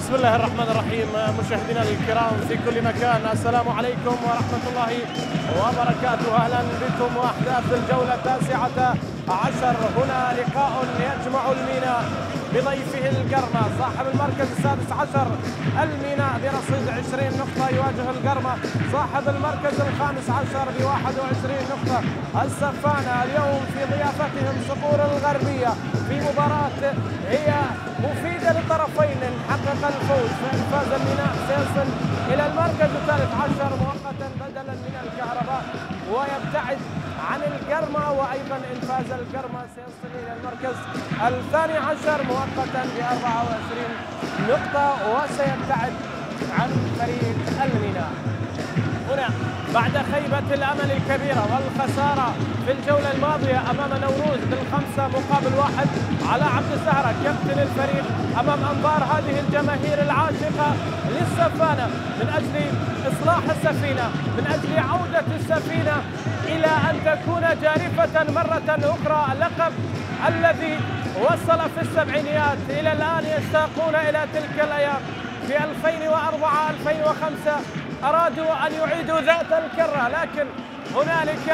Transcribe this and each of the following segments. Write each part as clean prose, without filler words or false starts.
بسم الله الرحمن الرحيم. مشاهدينا الكرام في كل مكان، السلام عليكم ورحمة الله وبركاته. أهلا بكم وأحداث الجولة 19. هنا لقاء يجمع الميناء بضيفه القرمة صاحب المركز 16. الميناء برصيد 20 نقطة يواجه القرمة صاحب المركز 15 ب 21 نقطة. السفانة اليوم في ضيافتهم صقور الغربية في مباراة هي مفيدة للطرفين. إن حقق الفوز فإن فاز الميناء سيصل إلى المركز 13 مؤقتا بدلا من الكهرباء ويبتعد عن القرمة، وأيضا إن فاز القرمة سيصل إلى المركز 12 مؤقتا ب 24 نقطة وسيبتعد عن فريق الميناء. هنا بعد خيبة الأمل الكبيرة والخسارة في الجولة الماضية أمام نوروز ب5-1 على عبد الزهرة كابتن الفريق، أمام أنظار هذه الجماهير العاشقة للسفانة من أجل إصلاح السفينة، من أجل عودة السفينة إلى أن تكون جارفة مرة أخرى. اللقب الذي وصل في السبعينيات إلى الآن يشتاقون إلى تلك الأيام. في 2004 2005 أرادوا أن يعيدوا ذات الكرة، لكن هنالك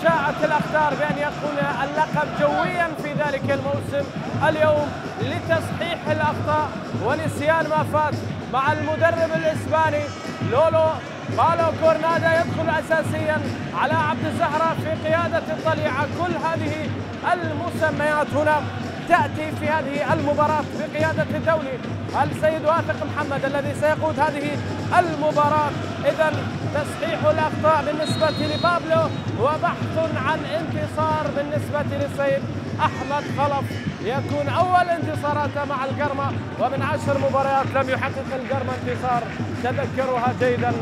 شاءت الأقدار بأن يكون اللقب جويا في ذلك الموسم. اليوم لتصحيح الأخطاء ونسيان ما فات مع المدرب الإسباني لولو بالو كورنادا يدخل أساسيا على عبد الزهرة في قيادة الطليعة. كل هذه المسميات هنا تأتي في هذه المباراة بقيادة الدولي السيد واثق محمد الذي سيقود هذه المباراة. إذن تصحيح الأخطاء بالنسبة لبابلو وبحث عن انتصار بالنسبة للسيد أحمد خلف، يكون أول انتصاراته مع القرمة، ومن 10 مباريات لم يحقق القرمة انتصار. تذكروها جيدا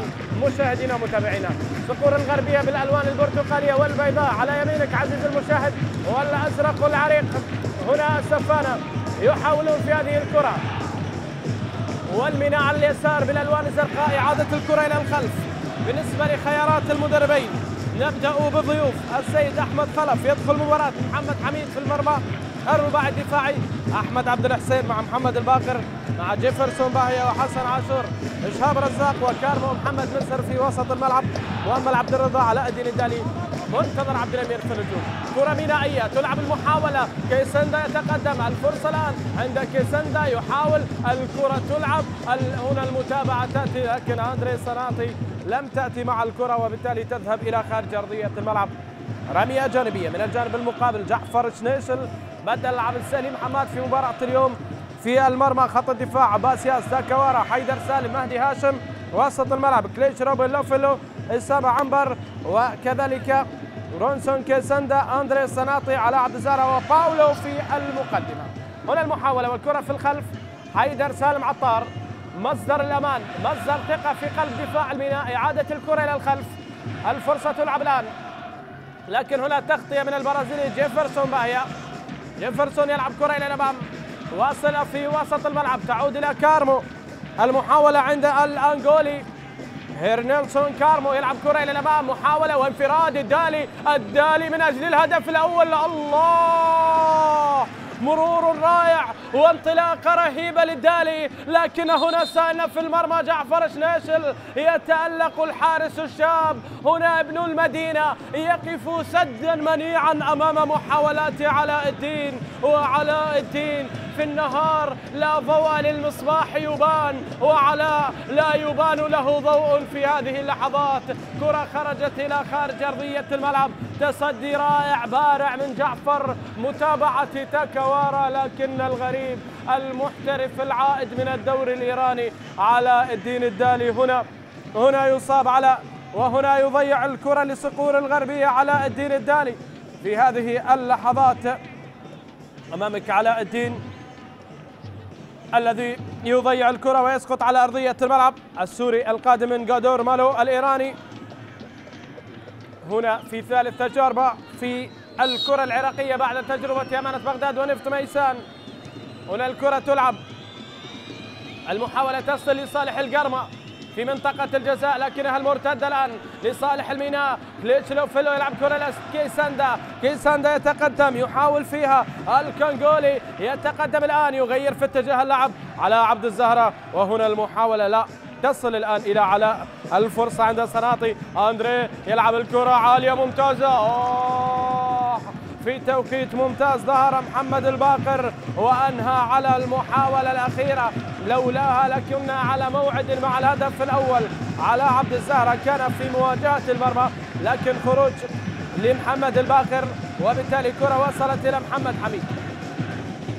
مشاهدينا ومتابعينا. صقور الغربية بالألوان البرتقالية والبيضاء على يمينك عزيزي المشاهد، والأزرق العريق. هنا السفانة يحاولون في هذه الكرة، والميناء على اليسار بالألوان الزرقاء. إعادة الكرة إلى الخلف بالنسبة لخيارات المدربين. نبدأ بضيوف السيد أحمد خلف يدخل مباراة محمد حميد في المرمى، الرباعي الدفاعي أحمد عبد الحسين مع محمد الباقر مع جيفرسون باهية وحسن عاشور، إشهاب رزاق وكارمو محمد مصر في وسط الملعب، وأما عبد الرضا علاء الدين الدالي منتظر عبد الأمير في الهجوم. كرة مينائية تلعب المحاولة، كيسندا يتقدم، الفرصة الآن عند كيسندا يحاول الكرة تلعب. هنا المتابعة تأتي لكن أندري صناطي لم تأتي مع الكرة وبالتالي تذهب إلى خارج أرضية الملعب. رمية جانبية من الجانب المقابل، جعفر شنيشل بدل عبد السليم حماد في مباراة اليوم في المرمى. خط الدفاع عباس ياس، تاكوارا، حيدر سالم، مهدي هاشم. وسط الملعب كليش روبن لوفيلو، اسامه عنبر، وكذلك رونسون كيسندا، اندري صناطي، على عبد الزهرة وباولو في المقدمه. هنا المحاوله والكره في الخلف، حيدر سالم عطار مصدر الامان، مصدر ثقه في قلب دفاع الميناء. اعاده الكره الى الخلف، الفرصه تلعب الان، لكن هنا تغطيه من البرازيلي جيفرسون باهيا. جيفرسون يلعب كره الى الامام، واصله في وسط الملعب، تعود الى كارمو. المحاوله عند الانغولي هيرنيلسون. كارمو يلعب كره الى الامام، محاوله وانفراد الدالي من اجل الهدف الاول. الله، مرور رائع وانطلاقه رهيبه للدالي، لكن هنا سائل في المرمى جعفر شنيشل. يتألق الحارس الشاب هنا ابن المدينة، يقف سدا منيعا امام محاولات علاء الدين. وعلاء الدين في النهار لا ضوء للمصباح يبان، وعلاء لا يبان له ضوء في هذه اللحظات. كرة خرجت إلى خارج أرضية الملعب، تصدي رائع بارع من جعفر، متابعة تاكوارا، لكن الغريب المحترف العائد من الدوري الإيراني علاء الدين الدالي هنا يصاب على، وهنا يضيع الكرة لصقور الغربية. علاء الدين الدالي في هذه اللحظات أمامك، علاء الدين الذي يضيع الكرة ويسقط على أرضية الملعب. السوري القادم من غادور مالو الإيراني هنا في ثالث تجربة في الكرة العراقية بعد تجربة أمانة بغداد ونفط ميسان. هنا الكرة تلعب، المحاولة تصل لصالح القرمة، في منطقة الجزاء، لكنها المرتدة الآن لصالح الميناء. كليتشلوفيلو يلعب كرة كيساندا، كيساندا يتقدم يحاول فيها الكونغولي، يتقدم الآن يغير في اتجاه اللعب على عبد الزهرة، وهنا المحاولة لا تصل الآن إلى علاء. الفرصة عند سناطي، أندري يلعب الكرة عالية ممتازة، في توقيت ممتاز ظهر محمد الباقر وأنهى على المحاولة الأخيرة، لولاها لكنا على موعد مع الهدف الأول. علاء عبد الزهرة كان في مواجهة المرمى، لكن خروج لمحمد الباقر، وبالتالي كرة وصلت إلى محمد حميد.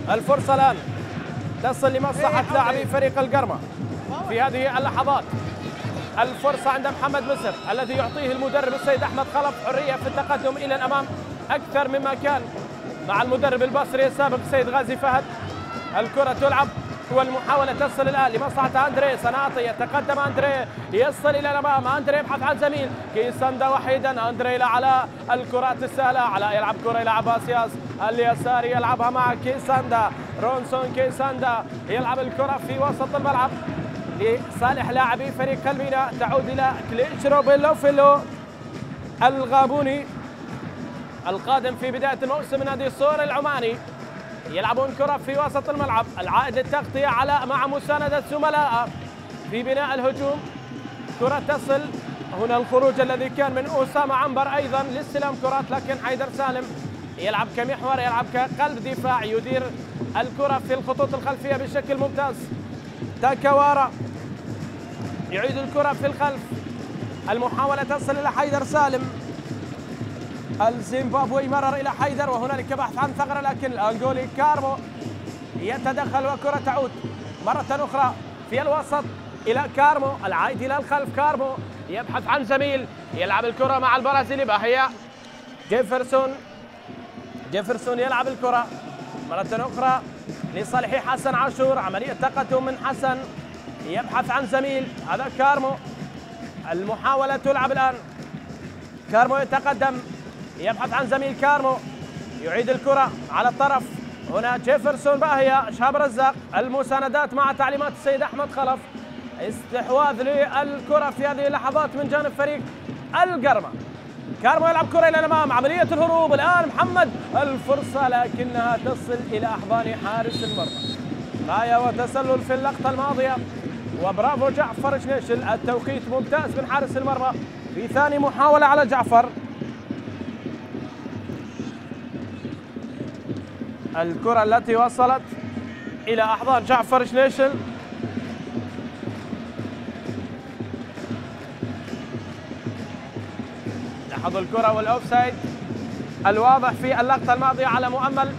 الفرصة الآن تصل لمصلحة لاعبي فريق القرمة في هذه اللحظات. الفرصة عند محمد مصر الذي يعطيه المدرب السيد أحمد خلف حرية في التقدم إلى الأمام أكثر مما كان مع المدرب البصري السابق السيد غازي فهد. الكرة تلعب والمحاولة تصل الآن لمصلحة أندري سناطي، يتقدم أندري يصل إلى الأمام، أندري يبحث عن زميل، كيساندا وحيدا، أندري إلى علاء، الكرات السهلة، علاء يلعب كرة إلى عباس ياس اليساري يلعبها مع كيساندا، رونسون كيساندا يلعب الكرة في وسط الملعب لصالح لاعبي فريق الميناء، تعود إلى كليتشلوفيلو الغابوني القادم في بداية الموسم من نادي الصور العماني. يلعبون كرة في وسط الملعب، العائد للتغطية علاء مع مساندة زملائه في بناء الهجوم. كرة تصل، هنا الخروج الذي كان من أسامة عنبر أيضا لاستلام كرات، لكن حيدر سالم يلعب كمحور، يلعب كقلب دفاع، يدير الكرة في الخطوط الخلفية بشكل ممتاز. تاكوارا يعيد الكرة في الخلف، المحاولة تصل إلى حيدر سالم، الزيمبابوي مرر إلى حيدر وهنالك بحث عن ثغرة، لكن الأنغولي كارمو يتدخل وكرة تعود مرة أخرى في الوسط إلى كارمو، العائد إلى الخلف، كارمو يبحث عن زميل، يلعب الكرة مع البرازيلي باهيا جيفرسون يلعب الكرة مرة أخرى لصالح حسن عاشور، عملية تقدم من حسن، يبحث عن زميل، هذا كارمو، المحاولة تلعب الآن، كارمو يتقدم يبحث عن زميل، كارمو يعيد الكرة على الطرف، هنا جيفرسون باهيا، شهاب رزاق، المساندات مع تعليمات السيد أحمد خلف، استحواذ للكرة في هذه اللحظات من جانب فريق القرمة. كارمو يلعب كرة إلى الأمام، عملية الهروب الآن محمد، الفرصة لكنها تصل إلى أحضان حارس المرمى. غاية وتسلل في اللقطة الماضية، وبرافو جعفر شنيشل، التوقيت ممتاز من حارس المرمى في ثاني محاولة على جعفر. الكرة التي وصلت إلى أحضان جعفر شنيشل، لاحظوا الكرة والأوفسايد الواضح في اللقطة الماضية على مؤمل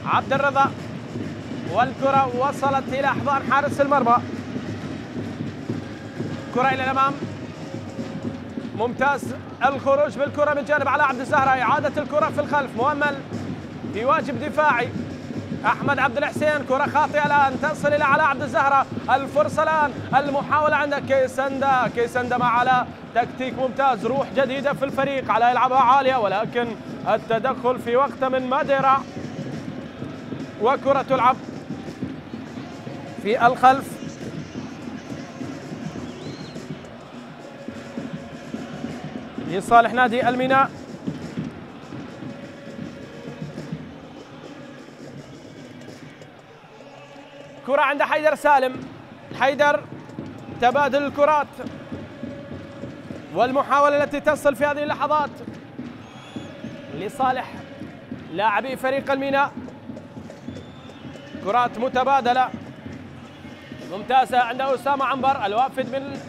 عبد الرضا، والكرة وصلت إلى أحضان حارس المرمى. كرة إلى الأمام، ممتاز الخروج بالكرة من جانب علاء عبد الزهرة، إعادة الكرة في الخلف، مؤمل في واجب دفاعي، أحمد عبد الحسين، كرة خاطئة الآن تصل إلى علاء عبد الزهرة، الفرصة الآن، المحاولة عند كيساندا مع علاء، تكتيك ممتاز، روح جديدة في الفريق، علاء يلعبها عالية ولكن التدخل في وقت من ماديرا، وكرة تلعب في الخلف لصالح نادي الميناء. كرة عند حيدر سالم، حيدر تبادل الكرات والمحاولة التي تصل في هذه اللحظات لصالح لاعبي فريق الميناء، كرات متبادلة ممتازة عند أسامة عنبر، الوافد من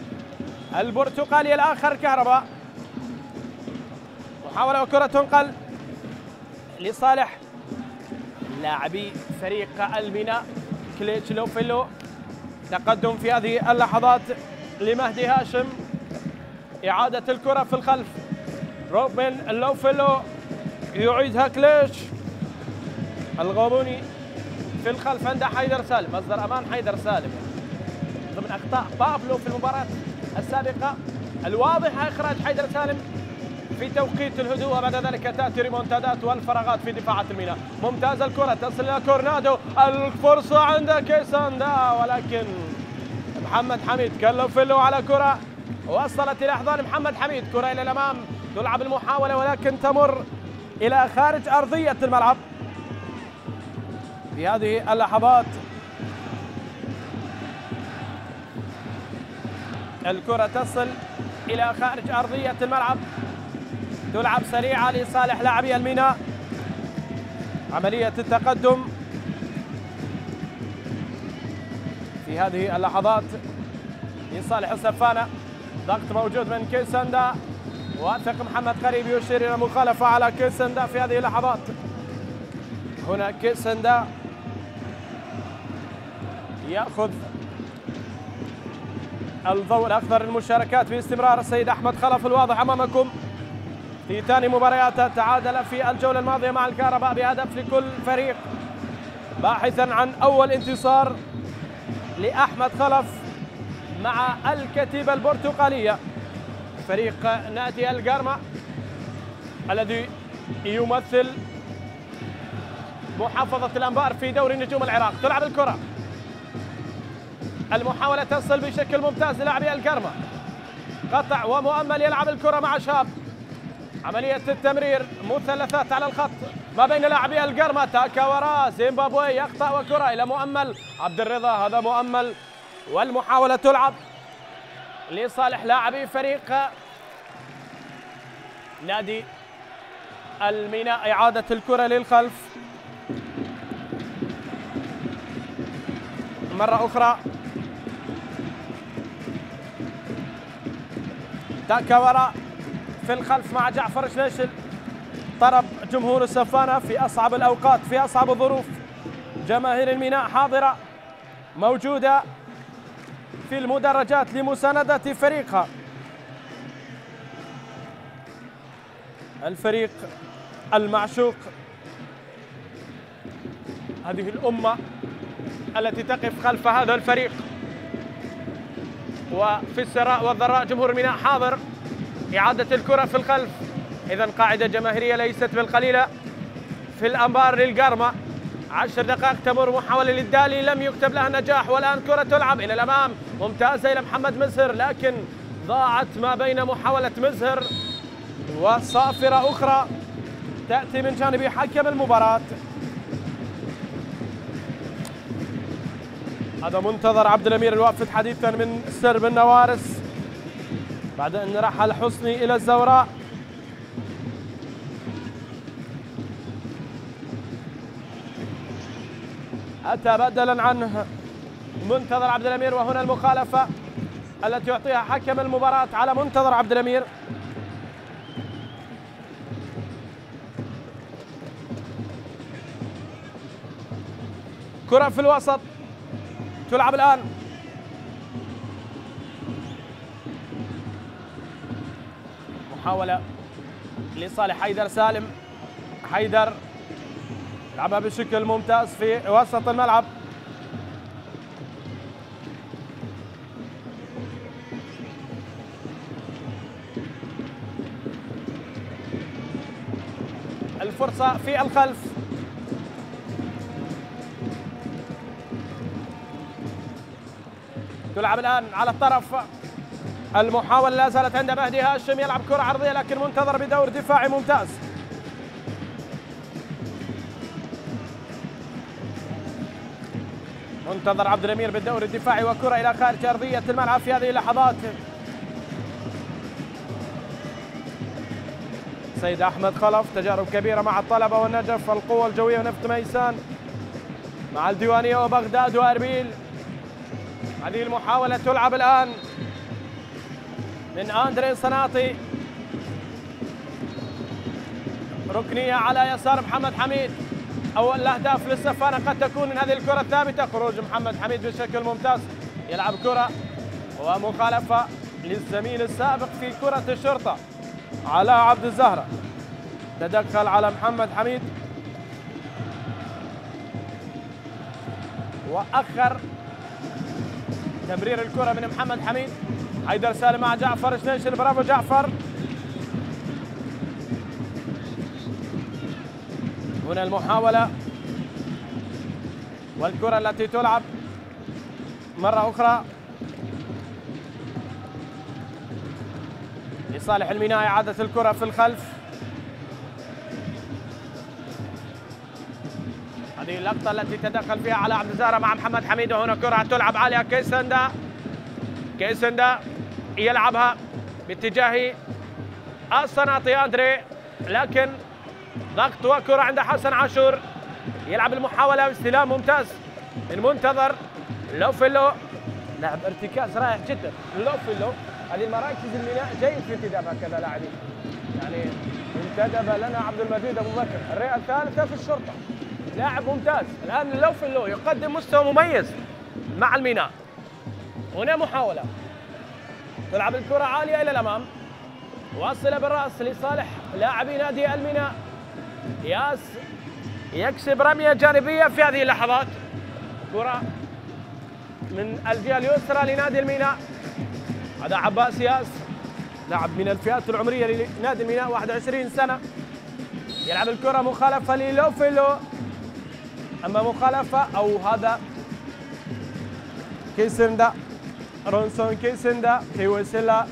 البرتقالي الآخر كهرباء، محاولة وكرة تنقل لصالح لاعبي فريق الميناء. كليتشلوفيلو تقدم في هذه اللحظات لمهدي هاشم، إعادة الكرة في الخلف، روبن لوفيلو يعيدها كليتش، الغابوني في الخلف عند حيدر سالم، مصدر أمان حيدر سالم ضمن أخطاء بابلو في المباراة السابقة الواضحة، إخراج حيدر سالم في توقيت الهدوء، وبعد ذلك تأتي ريمونتادات والفراغات في دفاعات الميناء. ممتازة الكرة تصل إلى كورنادو، الفرصة عند كيساندا ولكن محمد حميد كلف له على كرة وصلت إلى أحضان محمد حميد، كرة إلى الأمام، تلعب المحاولة ولكن تمر إلى خارج أرضية الملعب. في هذه اللحظات الكرة تصل إلى خارج أرضية الملعب، تلعب سريعة لصالح لاعبي الميناء. عملية التقدم في هذه اللحظات لصالح السفانة، ضغط موجود من كيسندا، واثق محمد قريب يشير إلى مخالفة على كيسندا في هذه اللحظات. هنا كيسندا يأخذ الضوء الأخضر للمشاركات باستمرار. السيد أحمد خلف الواضح أمامكم في ثاني مبارياته، تعادل في الجولة الماضية مع الكهرباء بهدف لكل فريق، باحثا عن أول انتصار لأحمد خلف مع الكتيبة البرتقالية، فريق نادي القرمة الذي يمثل محافظة الأنبار في دوري نجوم العراق. تلعب الكرة، المحاولة تصل بشكل ممتاز للاعبي القرمة، قطع ومؤمل يلعب الكرة مع شاب، عملية التمرير، مثلثات على الخط ما بين لاعبي القرمة، تاكا وراء زيمبابوي يقطع وكرة إلى مؤمل عبد الرضا، هذا مؤمل، والمحاولة تلعب لصالح لاعبي فريق نادي الميناء. إعادة الكرة للخلف مرة أخرى، تاكا وراء في الخلف مع جعفر شنيشل، طرب جمهور السفانة في أصعب الأوقات، في أصعب الظروف. جماهير الميناء حاضرة موجودة في المدرجات لمساندة فريقها، الفريق المعشوق، هذه الأمة التي تقف خلف هذا الفريق. وفي السراء والضراء جمهور الميناء حاضر. إعادة الكرة في الخلف، إذا قاعدة جماهيرية ليست بالقليلة في الأنبار للقرمة. 10 دقائق تمر، محاولة للدالي لم يكتب لها نجاح، والآن كرة تلعب إلى الأمام ممتازة إلى محمد مزهر، لكن ضاعت ما بين محاولة مزهر وصافرة أخرى تأتي من جانب حكم المباراة. هذا منتظر عبد الأمير الوافد حديثا من سرب النوارس بعد أن رحل حسني إلى الزوراء. أتى بدلا عنه منتظر عبد الأمير، وهنا المخالفة التي يعطيها حكم المباراة على منتظر عبد الأمير. كرة في الوسط تلعب الآن، محاولة لصالح حيدر سالم، حيدر لعبها بشكل ممتاز في وسط الملعب. الفرصة في الخلف، تلعب الآن على الطرف، المحاولة لا زالت عند مهدي هاشم، يلعب كرة عرضية لكن منتظر بدور دفاعي ممتاز. منتظر عبد الأمير بالدور الدفاعي وكرة إلى خارج أرضية الملعب في هذه اللحظات. سيد أحمد خلف، تجارب كبيرة مع الطلبة والنجف، القوة الجوية ونفط ميسان مع الديوانية وبغداد وأربيل. هذه المحاولة تلعب الآن من أندري صناطي، ركنية على يسار محمد حميد. أول الأهداف للسفانة قد تكون من هذه الكرة الثابتة، خروج محمد حميد بشكل ممتاز، يلعب كرة ومخالفة للزميل السابق في كرة الشرطة علاء عبد الزهرة، تدخل على محمد حميد وأخر تمرير الكرة من محمد حميد. حيدر سالم مع جعفر شنيشل، برافو جعفر. هنا المحاولة والكرة التي تلعب مرة أخرى لصالح الميناء. إعادة الكرة في الخلف. هذه اللقطة التي تدخل فيها على عبد الزهرة مع محمد حميد، وهنا كرة تلعب عالية. كيسندا يلعبها باتجاه الصناطي أندري، لكن ضغط وكرة عند حسن عاشور. يلعب المحاولة باستلام ممتاز من منتظر لوفيلو، لاعب ارتكاز رائع جدا. لوفيلو هذه المراكز الميناء جيد في انتداب هكذا لاعبين، يعني انتدب لنا عبد المجيد ابو بكر الرئه الثالثه في الشرطه، لاعب ممتاز. الان لوفيلو يقدم مستوى مميز مع الميناء. هنا محاولة، تلعب الكرة عالية إلى الأمام، واصلة بالرأس لصالح لاعبي نادي الميناء. ياس يكسب رمية جانبية في هذه اللحظات. كرة من الجهة اليسرى لنادي الميناء. هذا عباس ياس، لاعب من الفئات العمرية لنادي الميناء، 21 سنة. يلعب الكرة مخالفة للوفيلو، أما مخالفة أو هذا كيسندا، رونسون كيسندا في وسيلة.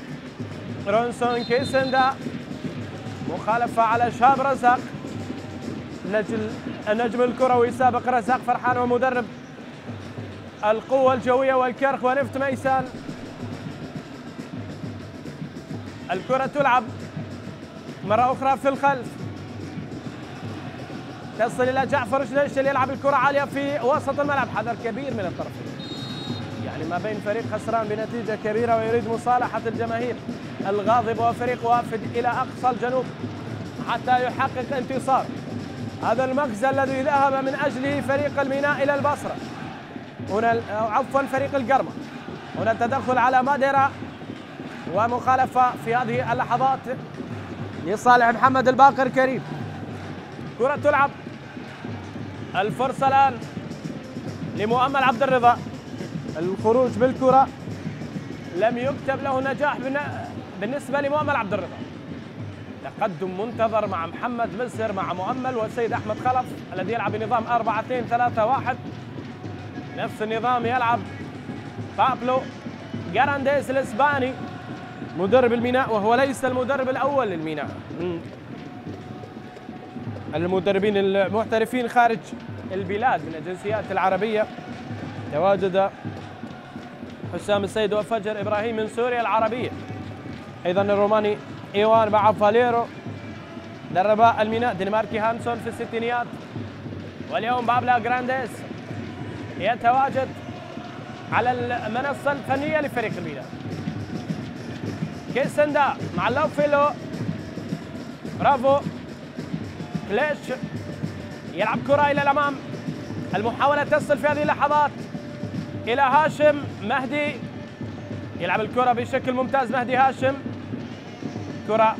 رونسون كيسندا مخالفة على شاب رزاق، النجم الكروي سابق رزاق فرحان ومدرب القوة الجوية والكرخ ونفط ميسان. الكرة تلعب مرة أخرى في الخلف، تصل إلى جعفر جليشل، يلعب الكرة عالية في وسط الملعب. حذر كبير من الطرفين، يعني ما بين فريق خسران بنتيجة كبيرة ويريد مصالحة الجماهير الغاضبة، وفريق وافد إلى أقصى الجنوب حتى يحقق انتصار. هذا المغزى الذي ذهب من أجله فريق الميناء إلى البصرة. هنا عفوا فريق القرمة. هنا التدخل على ماديرا ومخالفة في هذه اللحظات لصالح محمد الباقر كريم. كرة تلعب، الفرصة الآن لمؤمل عبد الرضا. الخروج بالكرة لم يكتب له نجاح بالنسبة لمؤمل عبد الرضا. تقدم منتظر مع محمد مصر مع مؤمل والسيد أحمد خلف الذي يلعب بنظام 4-2-3-1. نفس النظام يلعب بابلو جارانديز الإسباني مدرب الميناء، وهو ليس المدرب الأول للميناء، المدربين المحترفين خارج البلاد من الجنسيات العربية. تواجد حسام السيد وفجر إبراهيم من سوريا العربية، أيضا الروماني إيوان مع فاليرو. درب الميناء دنماركي هانسون في الستينيات، واليوم بابلا جرانديس يتواجد على المنصة الفنية لفريق الميناء. كيسندا مع لوفيلو، برافو كليش، يلعب كرة إلى الأمام. المحاولة تصل في هذه اللحظات إلى هاشم مهدي، يلعب الكرة بشكل ممتاز مهدي هاشم. كرة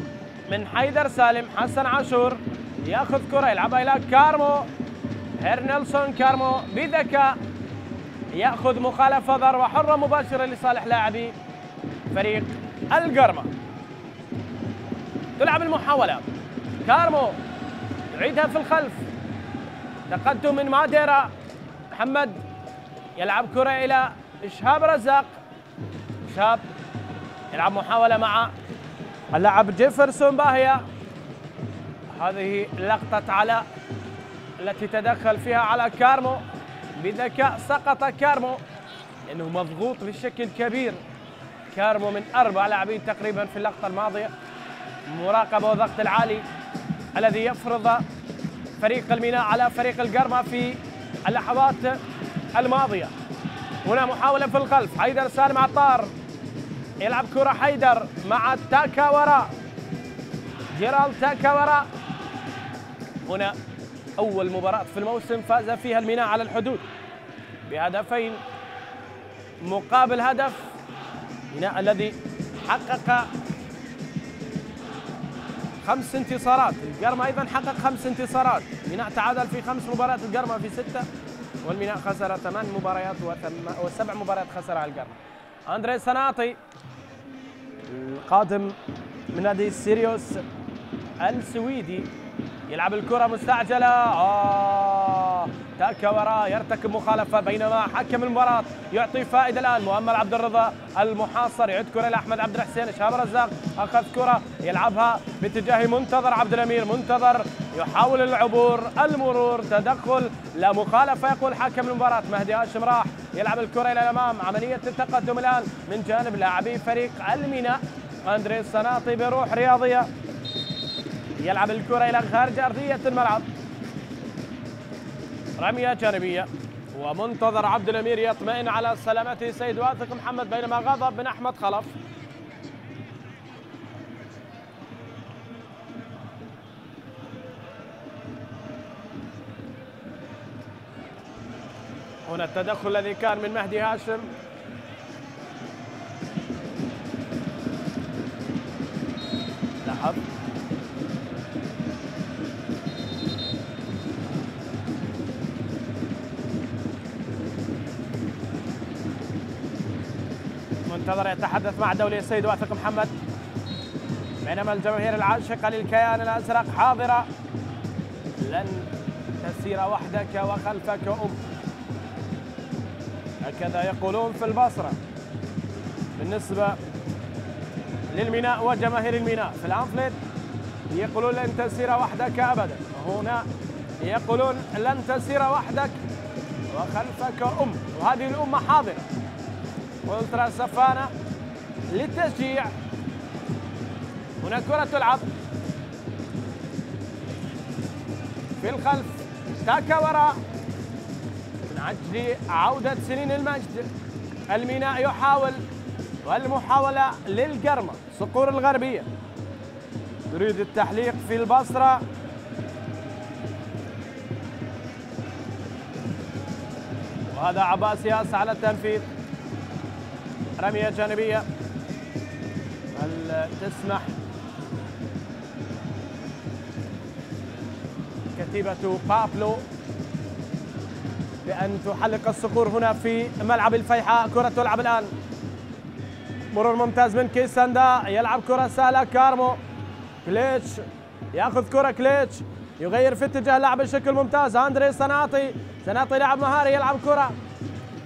من حيدر سالم، حسن عاشور ياخذ كرة يلعبها إلى كارمو، هيرنلسون كارمو بذكاء ياخذ مخالفة ضربة حرة مباشرة لصالح لاعبي فريق القرمة. تلعب المحاولة، كارمو يعيدها في الخلف، تقدم من ماديرا. محمد يلعب كرة إلى شهاب رزاق، شهاب يلعب محاولة مع اللاعب جيفرسون باهية. هذه لقطة علاء التي تدخل فيها على كارمو بذكاء، سقط كارمو لأنه مضغوط بشكل كبير. كارمو من 4 لاعبين تقريبا في اللقطة الماضية. مراقبة وضغط العالي الذي يفرض فريق الميناء على فريق القرمة في اللحظات الماضية. هنا محاولة في الخلف، حيدر سالم عطار يلعب كرة، حيدر مع تاكاورا، جيرالد تاكاورا. هنا أول مباراة في الموسم فاز فيها الميناء على الحدود بهدفين مقابل هدف. الميناء الذي حقق 5 انتصارات، القرمة أيضا حقق 5 انتصارات. الميناء تعادل في 5 مباريات، القرمة في 6، والميناء خسر 8 مباريات و7 مباريات خسرها القرمة. أندري سناطي القادم من نادي سيريوس السويدي، يلعب الكرة مستعجلة. تاكاورا يرتكب مخالفة، بينما حكم المباراة يعطي فائدة الآن. مؤمل عبد الرضا المحاصر يعد كرة لأحمد عبد الحسين. شهاب الرزاق أخذ كرة يلعبها باتجاه منتظر عبد الأمير. منتظر يحاول العبور، المرور، تدخل لا مخالفة يقول حكم المباراة. مهدي هاشم راح يلعب الكرة إلى الأمام. عملية التقدم الآن من جانب لاعبي فريق الميناء. أندري الصناطي بروح رياضية يلعب الكرة إلى خارج أرضية الملعب. رمية جانبية ومنتظر عبد الأمير يطمئن على سلامته سيد واثق محمد، بينما غضب من أحمد خلف. هنا التدخل الذي كان من مهدي هاشم. لاحظ منتظر يتحدث مع دولي السيد واثق محمد، بينما الجماهير العاشقة للكيان الأزرق حاضرة. لن تسير وحدك وخلفك أم، هكذا يقولون في البصرة بالنسبة للميناء وجماهير الميناء. في الأنفلت يقولون لن تسير وحدك أبدا، هنا يقولون لن تسير وحدك وخلفك أم، وهذه الأمة حاضرة. أولترا سفانة للتشجيع. هنا كرة تلعب في الخلف، تاكاورا من أجل عودة سنين المجد. الميناء يحاول، والمحاولة للقرمة. صقور الغربية تريد التحليق في البصرة. وهذا عباس ياس على التنفيذ. رمية جانبية، هل تسمح كتيبة بابلو بأن تحلق الصقور هنا في ملعب الفيحاء؟ كرة تلعب الآن، مرور ممتاز من كيساندا، يلعب كرة سهلة. كارمو كليتش ياخذ كرة، كليتش يغير في اتجاه اللعب بشكل ممتاز. أندري صناطي لاعب مهاري يلعب كرة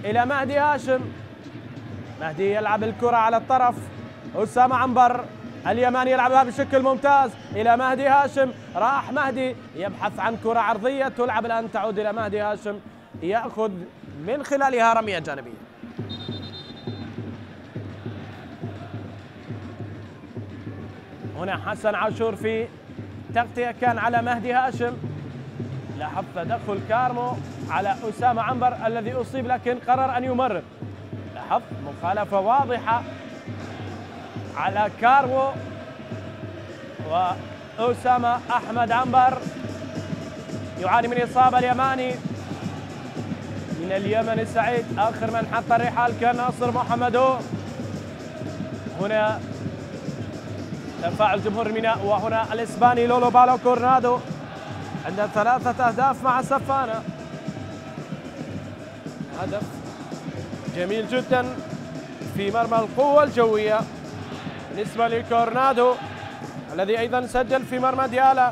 إلى مهدي هاشم. مهدي يلعب الكرة على الطرف. أسامة عنبر اليماني يلعبها بشكل ممتاز إلى مهدي هاشم. راح مهدي يبحث عن كرة عرضية تلعب الآن، تعود إلى مهدي هاشم يأخذ من خلالها رمية جانبية. هنا حسن عاشور في تغطية كان على مهدي هاشم. لاحظ تدخل كارمو على أسامة عنبر الذي أصيب لكن قرر أن يمرر. لاحظ مخالفة واضحة على كارمو وأسامة. أحمد عنبر يعاني من إصابة. اليماني من اليمن سعيد آخر من حط الرحال كان ناصر محمدو. هنا تفاعل جمهور الميناء، وهنا الإسباني لولو بالو كورنادو عنده 3 أهداف مع سفانة. هدف جميل جدا في مرمى القوة الجوية بالنسبة لكورنادو الذي أيضا سجل في مرمى ديالا،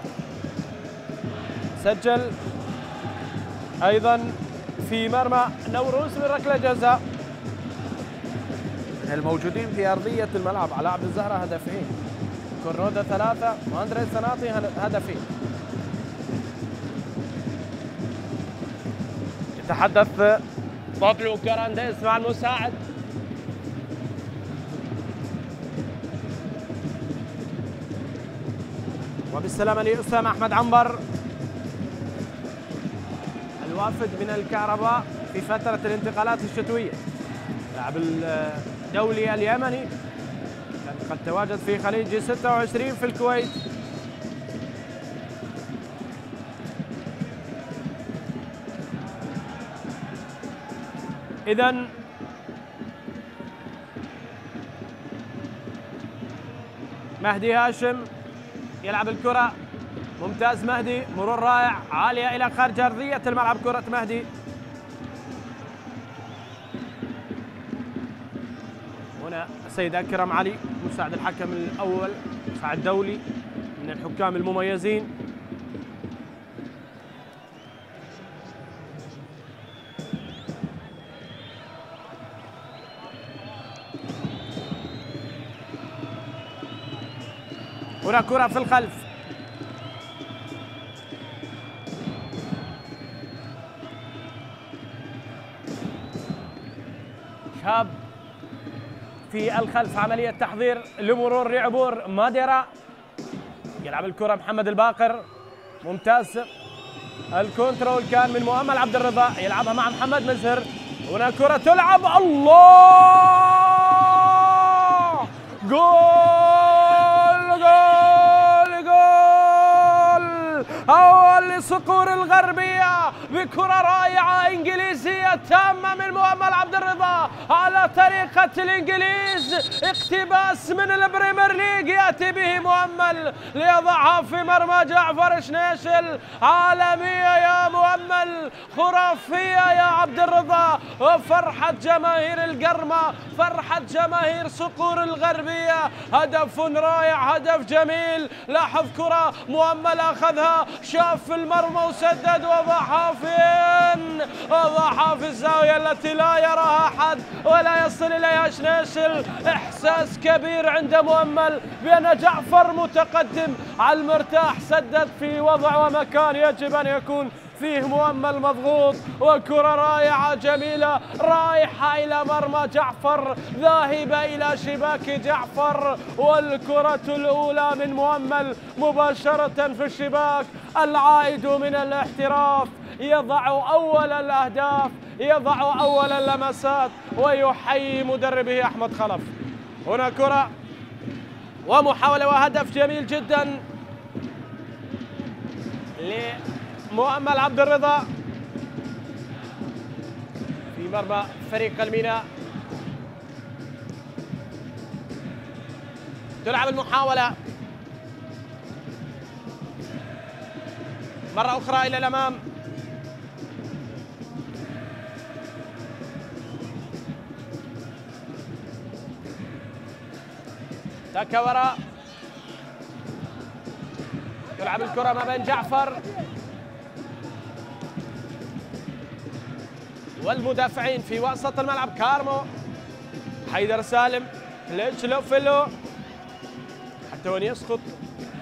سجل أيضا في مرمى نوروز من ركلة جزاء. الموجودين في أرضية الملعب على عبد الزهرة هدفين، كورنودا 3 وأندري صناطي هدفين. يتحدث بابلو كارانديز مع المساعد. وبالسلامة لأسامة أحمد عنبر الوافد من الكهرباء في فترة الانتقالات الشتوية. لاعب الدولي اليمني كان قد تواجد في خليج 26 في الكويت. إذن مهدي هاشم يلعب الكرة، ممتاز مهدي، مرور رائع، عالية إلى خارج أرضية الملعب كرة مهدي. هنا السيد أكرم علي مساعد الحكم الأول، مساعد دولي من الحكام المميزين. هنا كرة في الخلف، شاب في الخلف، عملية تحضير لمرور لعبور ماديرا. يلعب الكرة محمد الباقر، ممتاز. الكنترول كان من مؤمل عبد الرضا، يلعبها مع محمد مزهر. هنا كرة تلعب، الله، جول جول جول، أول لصقور الغربية بكرة رائعة إنجليزية تامة من مؤمل عبد الرضا على طريقة الإنجليز، اقتباس من البريمير ليج يأتي به مؤمل ليضعها في مرمى جعفر شنيشل. عالمية يا مؤمل، خرافية يا عبد الرضا، وفرحة جماهير القرمة، فرحة جماهير صقور الغربية. هدف رائع، هدف جميل. لاحظ كرة مؤمل أخذها، شاف المرمى وسدد، وضعها فين؟ وضعها في الزاوية التي لا يراها أحد ولا يصل إليها شنيشل. إحساس كبير عند مؤمل بأن جعفر متقدم على المرتاح، سدد في وضع ومكان يجب أن يكون فيه مؤمل مضغوط، وكرة رائعة جميلة رايحة إلى مرمى جعفر، ذاهبة إلى شباك جعفر، والكرة الأولى من مؤمل مباشرة في الشباك. العائد من الاحتراف يضع أول الأهداف، يضع أول اللمسات، ويحيي مدربه أحمد خلف. هنا كرة ومحاولة وهدف جميل جدا لمؤمل عبد الرضا في مرمى فريق الميناء. تلعب المحاولة مرة أخرى إلى الأمام. تاكا وراء، تلعب الكرة ما بين جعفر والمدافعين في وسط الملعب. كارمو، حيدر سالم، كليتش لوفيلو، حتى وين يسقط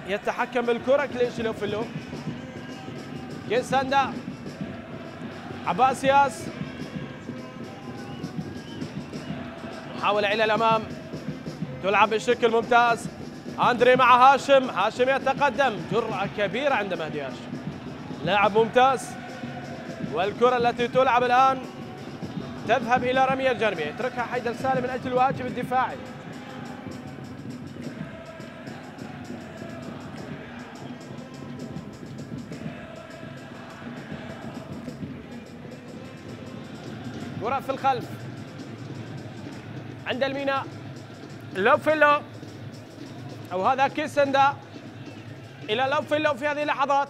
يتحكم بالكرة كليتش لوفيلو. كيساندا، عباس ياس، محاولة إلى الأمام، تلعب بشكل ممتاز. أندري مع هاشم، هاشم يتقدم، جرأة كبيرة عند مهدي هاشم، لاعب ممتاز. والكرة التي تلعب الآن تذهب إلى رمية جانبية، يتركها حيدر سالم من أجل الواجب الدفاعي. كرة في الخلف عند الميناء، لوفيلو، أو هذا كيسندا إلى لوفيلو في هذه اللحظات،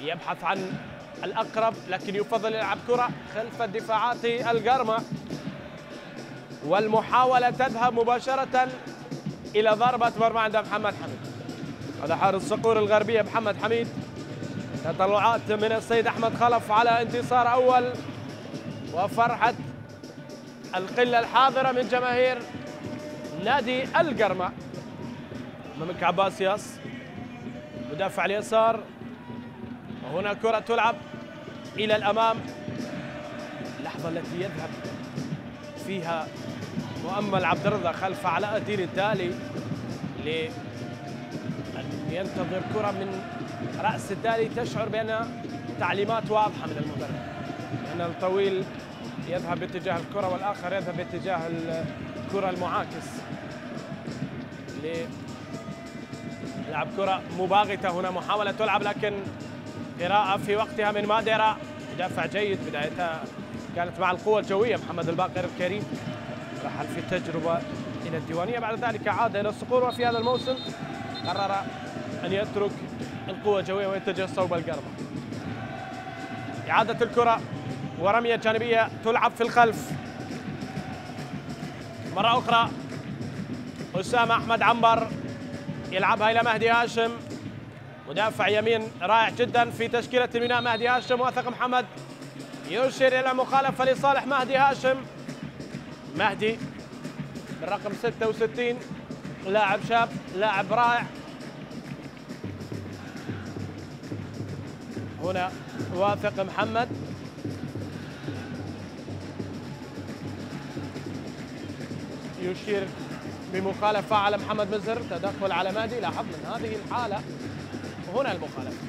يبحث عن الأقرب لكن يفضل يلعب كرة خلف الدفاعات القرمة، والمحاولة تذهب مباشرة إلى ضربة مرمى عند محمد حميد. هذا حارس صقور الغربية محمد حميد. تطلعات من السيد أحمد خلف على انتصار أول، وفرحة القلة الحاضرة من جماهير نادي القرمة. أمامك عباس ياس، مدافع اليسار، وهنا كرة تلعب إلى الأمام. اللحظة التي يذهب فيها مؤمل عبد الرضا خلف علاء الدين الدالي لينتظر كرة من رأس الدالي، تشعر بأن تعليمات واضحة من المدرب، أن الطويل يذهب باتجاه الكرة والآخر يذهب باتجاه الكرة المعاكس. لعب كرة مباغتة، هنا محاولة تلعب لكن قراءة في وقتها من ماديرا، مدافع جيد، بدايتها كانت مع القوة الجوية محمد الباقر الكريم، رحل في تجربة إلى الديوانية، بعد ذلك عاد إلى الصقور، وفي هذا الموسم قرر أن يترك القوة الجوية ويتجه صوب القرمة. إعادة الكرة ورمية جانبية تلعب في الخلف مرة أخرى. أسامة أحمد عنبر يلعبها إلى مهدي هاشم، مدافع يمين رائع جدا في تشكيلة الميناء مهدي هاشم. واثق محمد يشير إلى مخالفة لصالح مهدي هاشم. مهدي بالرقم 66 لاعب شاب، لاعب رائع. هنا واثق محمد، يشير بمخالفة على محمد مزهر، تدخل على مهدي. لاحظ من هذه الحالة هنا المخالفة،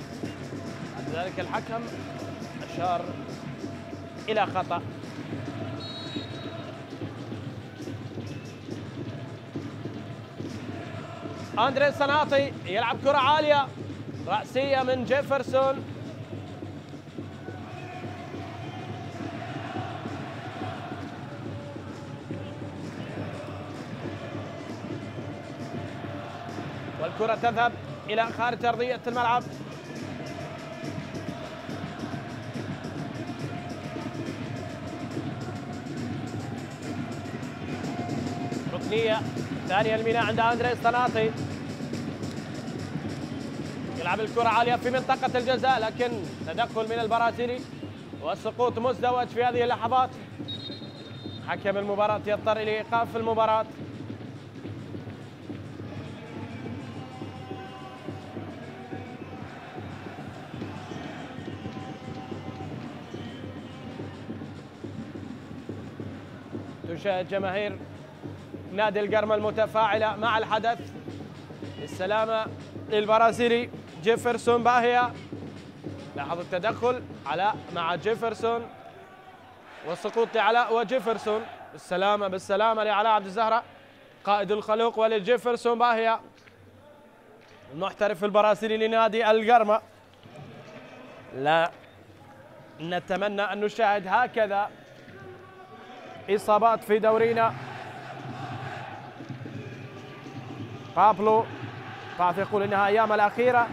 لذلك الحكم أشار إلى خطأ. أندري صناطي يلعب كرة عالية رأسية من جيفرسون. والكرة تذهب إلى خارج أرضية الملعب. ركنية ثانية الميناء عند أندري صناطي، يلعب الكرة عالية في منطقة الجزاء، لكن تدخل من البرازيلي والسقوط مزدوج في هذه اللحظات. حكم المباراة يضطر لإيقاف المباراة. تشاهد جماهير نادي القرمة المتفاعلة مع الحدث. السلامة للبرازيلي جيفرسون باهية. لاحظ التدخل علاء مع جيفرسون والسقوط لعلاء وجيفرسون. السلامة بالسلامة لعلاء عبد الزهراء قائد الخلوق، وللجيفرسون باهية المحترف البرازيلي لنادي القرمة. لا نتمنى أن نشاهد هكذا إصابات في دورينا. بابلو بعض يقول إنها أيام الأخيرة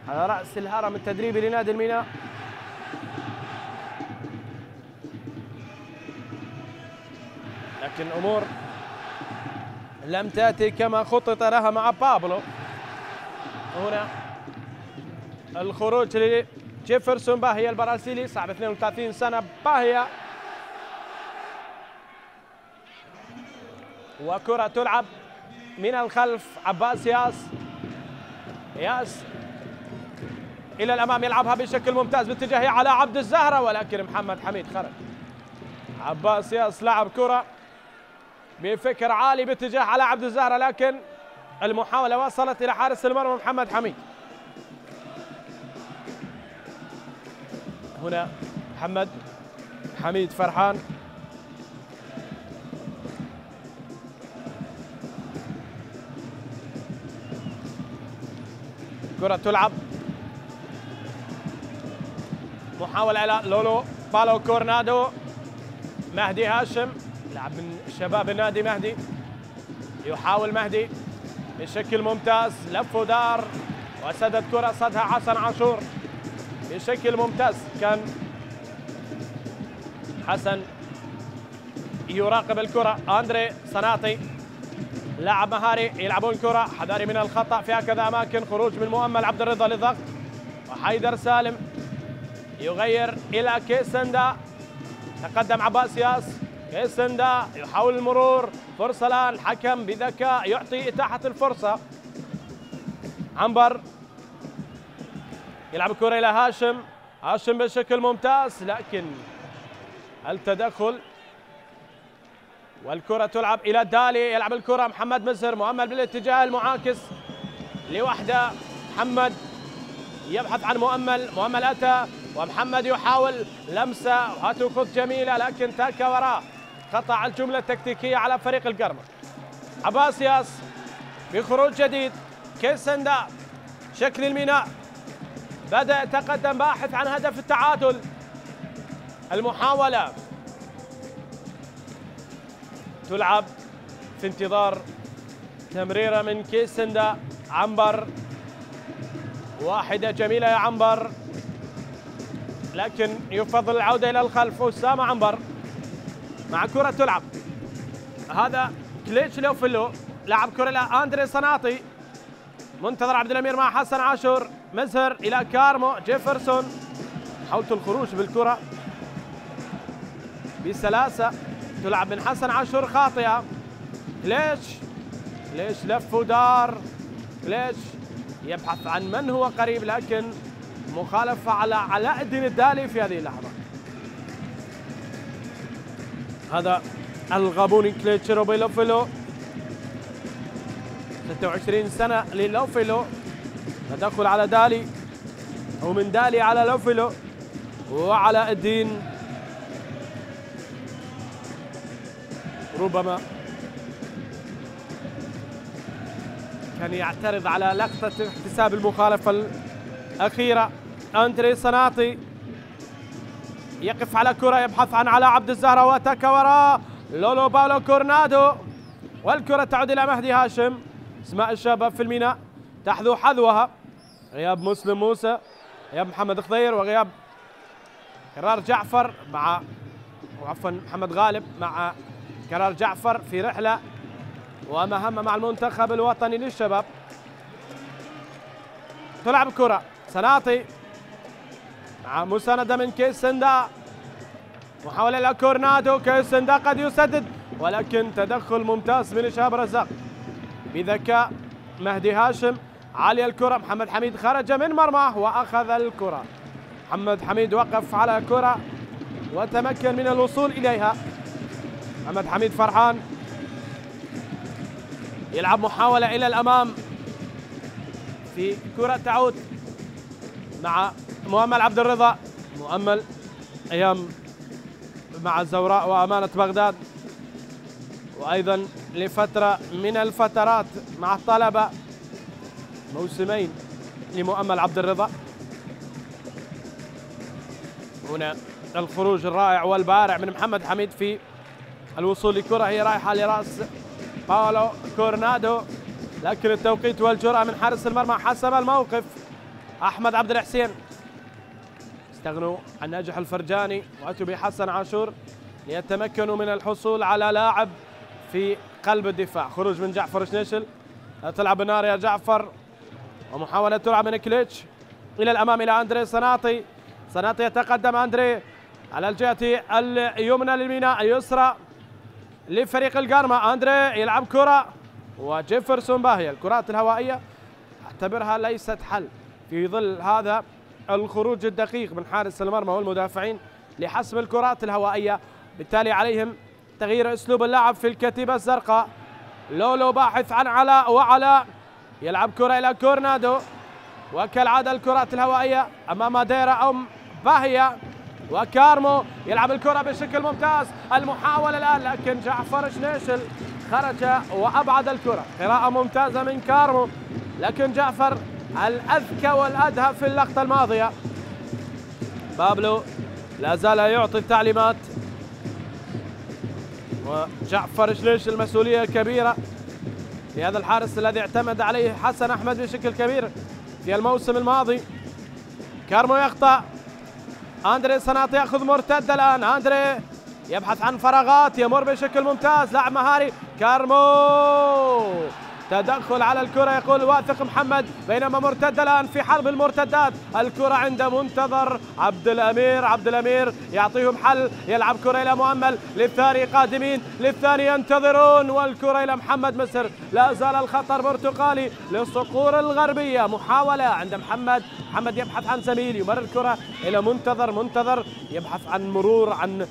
على رأس الهرم التدريبي لنادي الميناء. لكن أمور لم تأتي كما خطط لها مع بابلو. هنا الخروج لجيفرسون باهية البرازيلي صاحب 32 سنة. باهية وكرة تلعب من الخلف. عباس ياس إلى الأمام، يلعبها بشكل ممتاز باتجاه على عبد الزهراء، ولكن محمد حميد خرج. عباس ياس لعب كرة بفكر عالي باتجاه على عبد الزهراء، لكن المحاولة وصلت إلى حارس المرمى محمد حميد. هنا محمد حميد فرحان، كرة تلعب، محاولة على لولو بالو كورنادو. مهدي هاشم لاعب من شباب النادي، مهدي يحاول مهدي بشكل ممتاز، لف ودار وسدد كرة صدها حسن عاشور بشكل ممتاز. كان حسن يراقب الكرة. أندري صناطي لاعب مهاري، يلعبون كرة حذاري من الخطأ في هكذا أماكن. خروج من مؤمل عبد الرضا للضغط، وحيدر سالم يغير إلى كيسندا. تقدم عباس ياس، كيسندا يحاول المرور، فرصة الآن. الحكم بذكاء يعطي إتاحة الفرصة. عنبر يلعب الكرة إلى هاشم بشكل ممتاز، لكن التدخل والكرة تلعب إلى دالي. يلعب الكرة محمد مزهر، مؤمل بالاتجاه المعاكس لوحده. محمد يبحث عن مؤمل أتى، ومحمد يحاول لمسة وهاتوا خذ جميلة، لكن تاكا وراه. قطع الجملة التكتيكية على فريق القرمة. عباس ياس بخروج جديد. كيسندا شكل الميناء بدأ يتقدم باحث عن هدف التعادل. المحاولة تلعب في انتظار تمريرة من كيسندا. عنبر واحدة جميلة يا عنبر، لكن يفضل العودة إلى الخلف. أسامة عنبر مع كرة تلعب، هذا كليتش لو فلو، لعب كرة إلى أندري صناطي، منتظر عبد الأمير مع حسن عاشور. مزهر إلى كارمو. جيفرسون محاولة الخروج بالكرة بسلاسة، تلعب من حسن عاشور خاطئة. ليش لف ودار. ليش يبحث عن من هو قريب، لكن مخالفة على علاء الدين الدالي في هذه اللحظة. هذا الغابوني كليتش روبي لوفيلو، 26 سنة للوفيلو. تدخل على دالي ومن دالي على لوفيلو وعلاء الدين. ربما كان يعترض على لقطة احتساب المخالفة الأخيرة. أندري صناطي يقف على كرة، يبحث عن علاء عبد الزهرة واتاكا وراء لولو باولو كورنادو، والكرة تعود إلى مهدي هاشم. اسماء الشباب في الميناء تحذو حذوها. غياب مسلم موسى، غياب محمد خضير، وغياب كرار جعفر مع عفوا محمد غالب مع كرار جعفر في رحلة ومهمة مع المنتخب الوطني للشباب. تلعب كرة صناطي مع مساندة من كيسندا، محاولة إلى كورنادو. كيسندا قد يسدد، ولكن تدخل ممتاز من شهاب رزاق بذكاء. مهدي هاشم عالية الكرة، محمد حميد خرج من مرماه وأخذ الكرة. محمد حميد وقف على كرة وتمكن من الوصول إليها. محمد حميد فرحان يلعب محاولة إلى الأمام في كرة تعود مع مؤمل عبد الرضا. مؤمل أيام مع الزوراء وأمانة بغداد، وأيضا لفترة من الفترات مع الطلبة، موسمين لمؤمل عبد الرضا. هنا الخروج الرائع والبارع من محمد حميد في الوصول لكرة هي رايحة لرأس باولو كورنادو، لكن التوقيت والجرأة من حارس المرمى حسم الموقف. أحمد عبد الحسين استغنوا عن ناجح الفرجاني وأتوا بحسن عاشور ليتمكنوا من الحصول على لاعب في قلب الدفاع. خروج من جعفر شنيشل، تلعب النار يا جعفر، ومحاولة تلعب من كليتش إلى الأمام إلى أندري صناطي. صناطي يتقدم أندري على الجهة اليمنى للميناء، اليسرى لفريق القرمة. أندري يلعب كرة وجيفرسون باهية. الكرات الهوائية اعتبرها ليست حل في ظل هذا الخروج الدقيق من حارس المرمى والمدافعين لحسم الكرات الهوائية، بالتالي عليهم تغيير أسلوب اللعب في الكتيبة الزرقاء. لولو باحث عن علاء، وعلاء يلعب كرة إلى كورنادو، وكالعادة الكرات الهوائية أمام ديرا أم باهية. وكارمو يلعب الكرة بشكل ممتاز. المحاولة الآن، لكن جعفر شنيشل خرج وأبعد الكرة. قراءة ممتازة من كارمو، لكن جعفر الأذكى والأدهى في اللقطة الماضية. بابلو لا زال يعطي التعليمات، وجعفر شنيشل المسؤولية الكبيرة لهذا الحارس الذي اعتمد عليه حسن أحمد بشكل كبير في الموسم الماضي. كارمو يقطع، أندري صناطي يأخذ مرتد الآن. أندري يبحث عن فراغات، يمر بشكل ممتاز، لاعب مهاري. كارمو تدخل على الكرة، يقول واثق محمد، بينما مرتد الآن في حرب المرتدات. الكرة عند منتظر عبد الأمير. عبد الأمير يعطيهم حل، يلعب كرة إلى مؤمل، للثاني قادمين، للثاني ينتظرون، والكرة إلى محمد مصر. لا زال الخطر برتقالي للصقور الغربية. محاولة عند محمد، محمد يبحث عن زميل، يمرر الكرة إلى منتظر، منتظر يبحث عن مرور، عن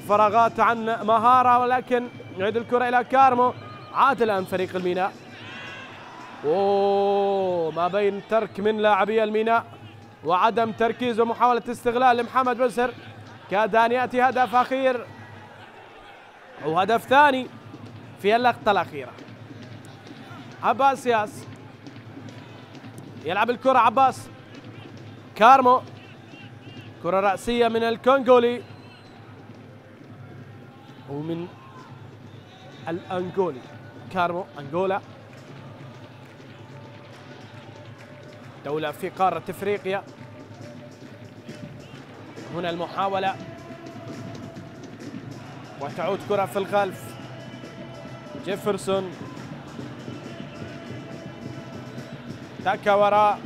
فراغات، عن مهارة، ولكن يعيد الكرة إلى كارمو. عاد الآن فريق الميناء، ما بين ترك من لاعبي الميناء وعدم تركيز ومحاولة استغلال لمحمد مصر. كاد أن يأتي هدف أخير أو هدف ثاني في اللقطة الأخيرة. عباس ياس يلعب الكرة، عباس. كارمو، كرة رأسية من الكونغولي ومن الأنغولي. كارمو أنغولا، دولة في قارة افريقيا. هنا المحاولة وتعود كرة في الخلف. جيفرسون، تاكا وراء،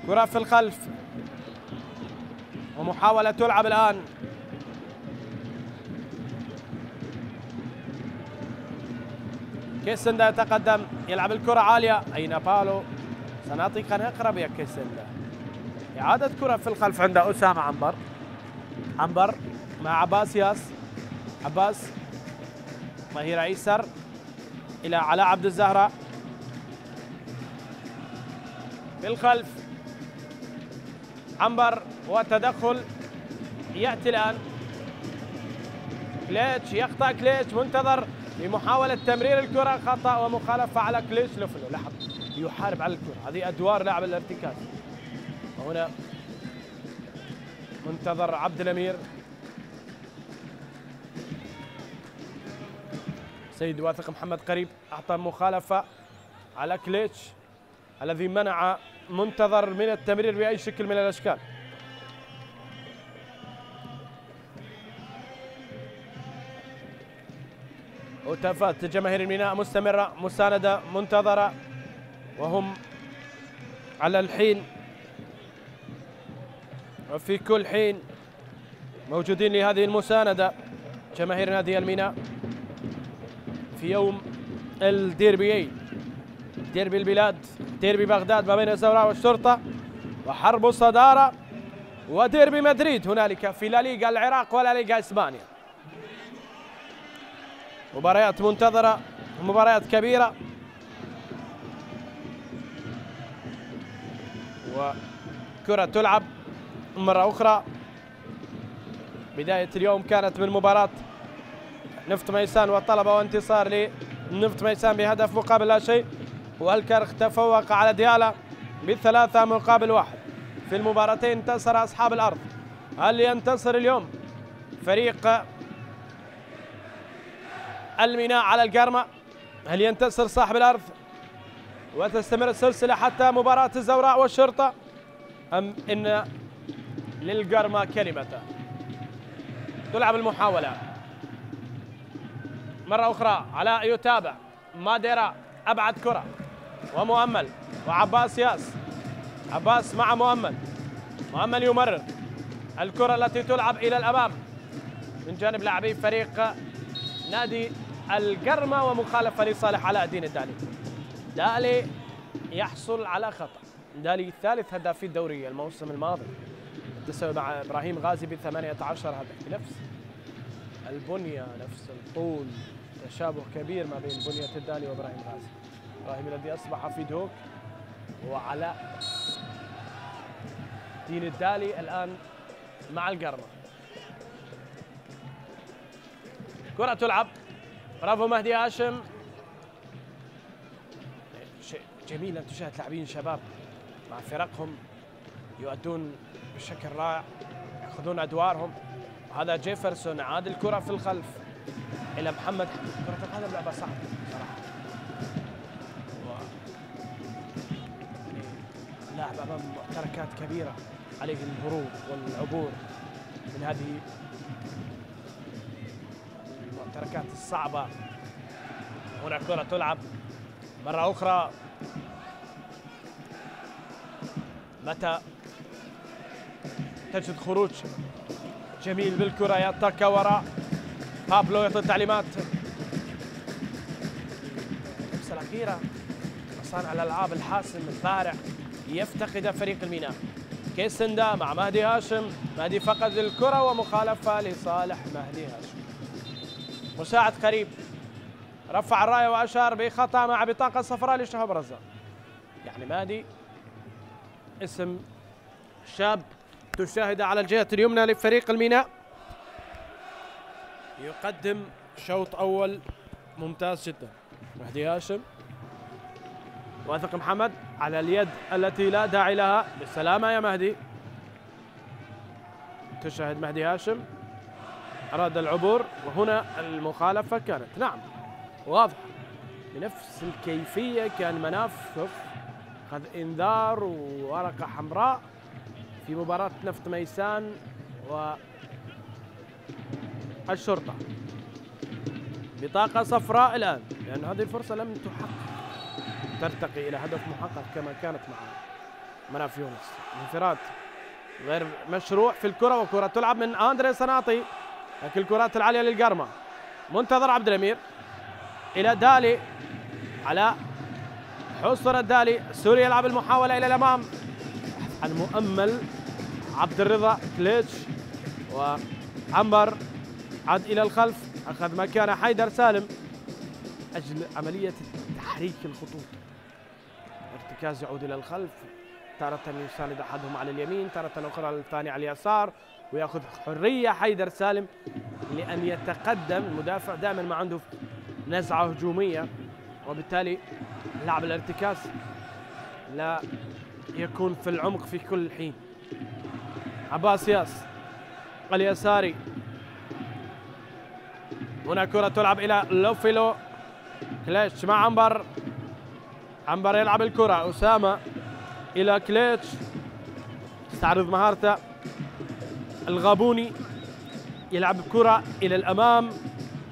كرة في الخلف. ومحاولة تلعب الآن. كيسندا يتقدم، يلعب الكرة عالية. أين بالو؟ سنعطيك أقرب يا كيسندا. إعادة كرة في الخلف عند أسامة عنبر. عنبر مع عباس ياس. عباس ظهير أيسر إلى علاء عبد الزهراء في الخلف. عنبر وتدخل يأتي الآن. كليتش يقطع. كليتش منتظر لمحاولة تمرير الكرة، خطأ ومخالفة على كليتش. لفلو لاحظ يحارب على الكرة، هذه أدوار لاعب الارتكاز. وهنا منتظر عبد الأمير. سيد واثق محمد قريب أعطى مخالفة على كليتش الذي منع منتظر من التمرير بأي شكل من الأشكال. هتافات جماهير الميناء مستمرة، مساندة منتظرة، وهم على الحين وفي كل حين موجودين لهذه المساندة. جماهير نادي الميناء في يوم الديربيين، ديربي البلاد، ديربي بغداد ما بين الزوراء والشرطة، وحرب الصدارة، وديربي مدريد هنالك في لا ليغا العراق ولا ليغا اسبانيا. مباريات منتظرة، مباريات كبيرة. وكرة تلعب مرة أخرى. بداية اليوم كانت من مباراة نفط ميسان والطلبة، وانتصار لنفط ميسان بهدف مقابل لا شيء، والكرخ تفوق على ديالا ب3 مقابل 1 في المباراتين. انتصر أصحاب الأرض. هل ينتصر اليوم فريق الميناء على القرمة؟ هل ينتصر صاحب الأرض وتستمر السلسلة حتى مباراة الزوراء والشرطة، أم إن للقرمة كلمة؟ تلعب المحاولة مرة أخرى. علاء يتابع. ماديرا أبعد كرة، ومؤمل وعباس ياس. عباس مع مؤمل. مؤمل يمرر الكرة التي تلعب إلى الأمام من جانب لاعبي فريق نادي القرمة، ومخالفة لصالح علاء الدين الدالي. دالي يحصل على خطأ. دالي ثالث هدافي الدوري الموسم الماضي، تساوي مع إبراهيم غازي ب18 هدف. نفس البنية، نفس الطول، تشابه كبير ما بين بنية الدالي وإبراهيم غازي. إبراهيم الذي أصبح في دوك، وعلاء دين الدالي الآن مع القرمة. كرة تلعب. برافو مهدي هاشم. شيء جميل أن تشاهد لاعبين شباب مع فرقهم يؤدون بشكل رائع، يأخذون أدوارهم. هذا جيفرسون عاد الكرة في الخلف إلى محمد. كرة القدم لعبة صعبة صراحة، لاعب أمام معتركات كبيرة عليه الهروب والعبور من هذه المعتركات الصعبة. هنا كرة تلعب مرة أخرى. متى تجد خروج جميل بالكرة، يتكى وراء بابلو، يعطي التعليمات. اللمسة الأخيرة صانع الألعاب الحاسم البارع يفتقد فريق الميناء. كيسندا مع مهدي هاشم. مهدي فقد الكرة ومخالفة لصالح مهدي هاشم. مساعد قريب رفع الراية وأشار بخطأ مع بطاقة صفراء لشهاب رزاق. يعني مهدي اسم شاب تشاهد على الجهة اليمنى لفريق الميناء، يقدم شوط أول ممتاز جدا. مهدي هاشم، واثق محمد على اليد التي لا داعي لها. بالسلامة يا مهدي. تشاهد مهدي هاشم أراد العبور، وهنا المخالفة كانت نعم واضح بنفس الكيفية. كان مناف أخذ إنذار وورقة حمراء في مباراة نفط ميسان والشرطة. بطاقة صفراء الآن، لأن هذه الفرصة لم ترتقي إلى هدف محقق كما كانت مع مناف يونس. انفراد غير مشروع في الكرة، وكرة تلعب من أندري سناطي، لكن الكرات العالية للقرمة. منتظر عبد الأمير إلى دالي، على حصر الدالي، سوري يلعب المحاولة إلى الأمام عن مؤمل عبد الرضا كليتش، وعنبر عاد إلى الخلف، أخذ مكان حيدر سالم أجل عملية تحريك الخطوط. ارتكاز يعود إلى الخلف، تارة يساند أحدهم على اليمين، تارة أخرى الثاني على اليسار، ويأخذ حرية حيدر سالم لأن يتقدم. المدافع دائما ما عنده نزعة هجومية، وبالتالي لعب الارتكاز لا يكون في العمق في كل حين. عباس ياس اليساري، هنا كرة تلعب إلى لوفيلو كليتش مع عنبر، عنبر يلعب الكرة، أسامة إلى كليتش، استعرض مهارته الغابوني، يلعب كرة إلى الأمام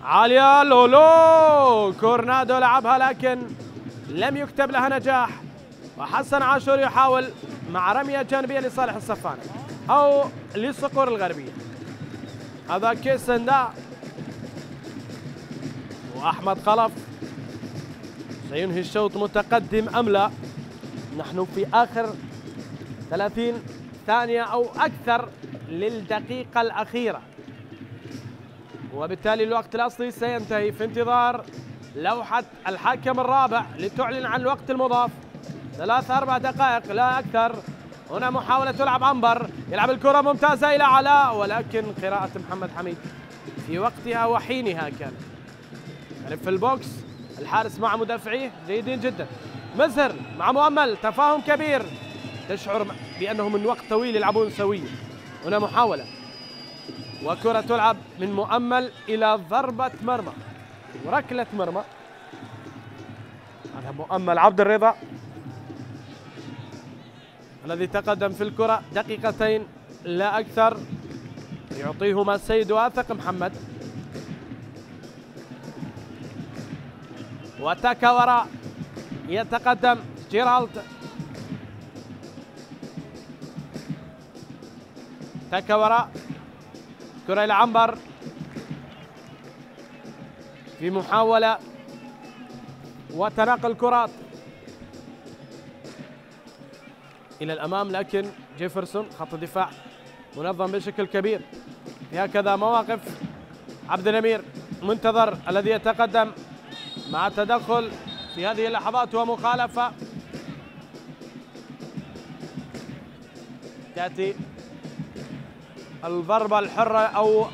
عالية، لولو كورنادو لعبها لكن لم يكتب لها نجاح، وحسن عاشور يحاول مع رمية جانبية لصالح الصفانة أو للصقور الغربية. هذا كيسندا وأحمد خلف، سينهي الشوط متقدم أم لا؟ نحن في آخر 30 ثانية أو أكثر للدقيقة الأخيرة، وبالتالي الوقت الأصلي سينتهي في انتظار لوحة الحكم الرابع لتعلن عن الوقت المضاف. 3-4 دقائق لا أكثر. هنا محاولة تلعب، عنبر يلعب الكرة ممتازة إلى علاء، ولكن قراءة محمد حميد في وقتها وحينها كانت. يعني في البوكس الحارس مع مدافعيه جيدين جدا. مزهر مع مؤمل، تفاهم كبير، تشعر بأنه من وقت طويل يلعبون سويا. هنا محاولة وكرة تلعب من مؤمل إلى ضربة مرمى وركلة مرمى. هذا مؤمل عبد الرضا الذي تقدم في الكرة دقيقتين لا أكثر، يعطيهما السيد واثق محمد. وتاكا وراء يتقدم جيرالد، تاكا وراء، كرة إلى عنبر في محاولة وتناقل كرات إلى الأمام، لكن جيفرسون خط الدفاع منظم بشكل كبير في هكذا مواقف. عبد الأمير منتظر الذي يتقدم مع تدخل في هذه اللحظات ومخالفة. تأتي الضربة الحرة أو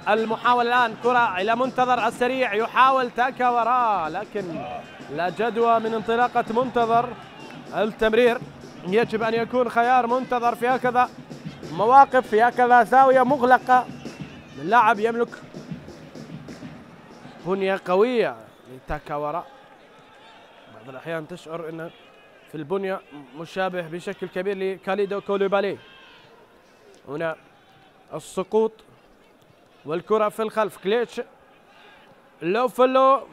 المحاولة الآن، كرة إلى منتظر السريع، يحاول تاكا وراء لكن لا جدوى من انطلاقة منتظر. التمرير يجب أن يكون خيار منتظر في هكذا مواقف، في هكذا زاوية مغلقة. اللاعب يملك بنية قوية لتاكا وراء، بعض الأحيان تشعر أن في البنية مشابه بشكل كبير لكاليدو كولوبالي. هنا السقوط والكرة في الخلف، كليتش لوفلو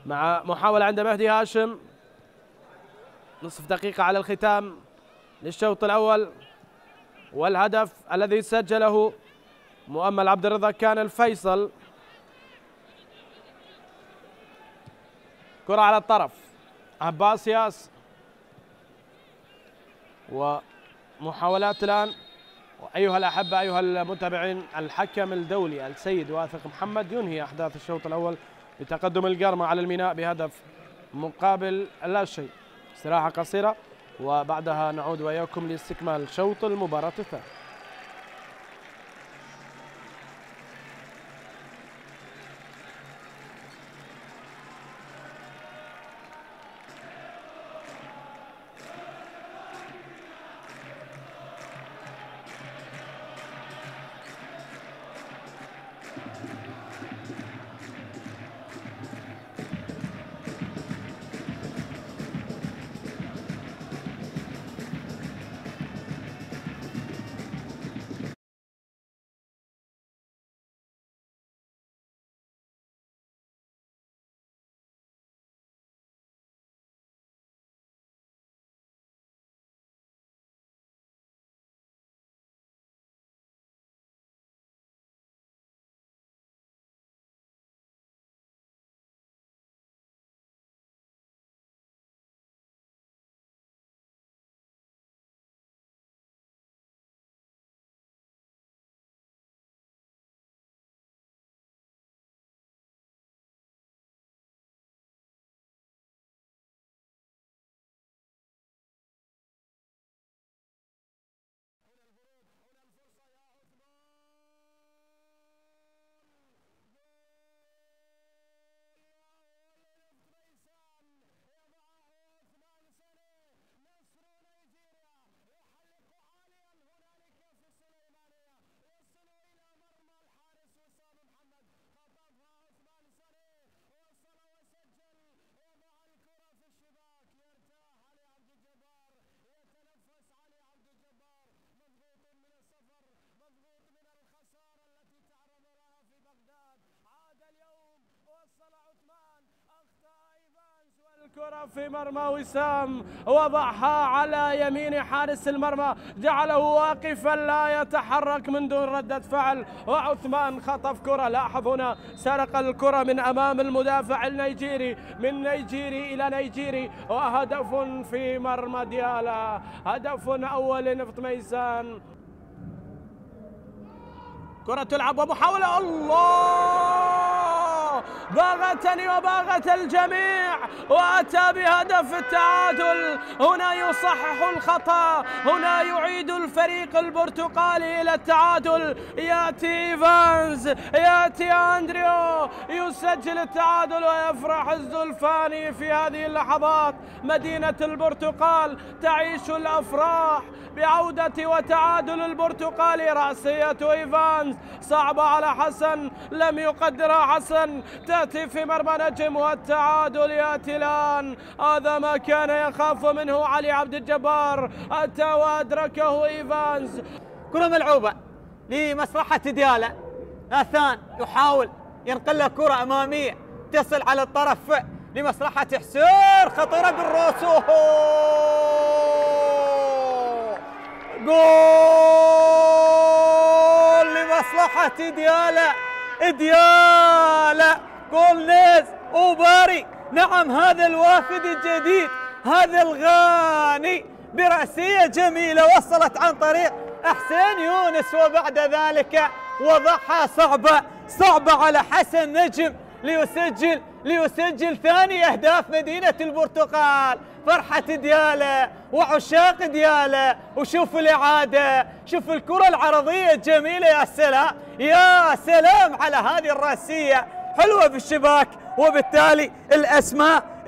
مع محاولة عند مهدي هاشم. نصف دقيقة على الختام للشوط الأول، والهدف الذي سجله مؤمل عبد الرضا كان الفيصل. كرة على الطرف، عباس ياس، ومحاولات الآن. وأيها الأحبة أيها المتابعين، الحكم الدولي السيد واثق محمد ينهي أحداث الشوط الأول بتقدم القرمة على الميناء بهدف مقابل لا شيء. استراحة قصيرة وبعدها نعود وإياكم لاستكمال شوط المباراة الثاني. الكرة في مرمى وسام، وضعها على يمين حارس المرمى، جعله واقفا لا يتحرك من دون ردة فعل، وعثمان خطف كرة. لاحظ هنا سرق الكرة من أمام المدافع النيجيري، من نيجيري إلى نيجيري، وهدف في مرمى ديالا، هدف أول لنفط ميسان. كرة تلعب ومحاولة، الله باغتني وباغت الجميع، وأتى بهدف التعادل. هنا يصحح الخطأ، هنا يعيد الفريق البرتقالي إلى التعادل. يأتي إيفانز، يأتي أندريو يسجل التعادل، ويفرح الزلفاني في هذه اللحظات. مدينة البرتقال تعيش الأفراح بعودة وتعادل البرتقالي. رأسية إيفانز صعبة على حسن، لم يقدرها حسن، تأتي في مرمى نجم، والتعادل يأتي الآن. هذا ما كان يخاف منه علي عبد الجبار، أتى وأدركه إيفانز. كرة ملعوبة لمصلحة ديالا. ناثان يحاول ينقل له كرة أمامية تصل على الطرف لمصلحة حسين، خطيرة بالراس، جول لمصلحة ديالا. ديالا جول نيز وباري. نعم، هذا الوافد الجديد، هذا الغاني برأسية جميلة وصلت عن طريق حسين يونس، وبعد ذلك وضعها صعبة على حسن نجم ليسجل ثاني أهداف مدينة البرتقال. فرحة ديالا وعشاق ديالا. وشوف الإعادة، شوف الكرة العرضية الجميلة، يا سلام يا سلام على هذه الرأسية، حلوة في الشباك. وبالتالي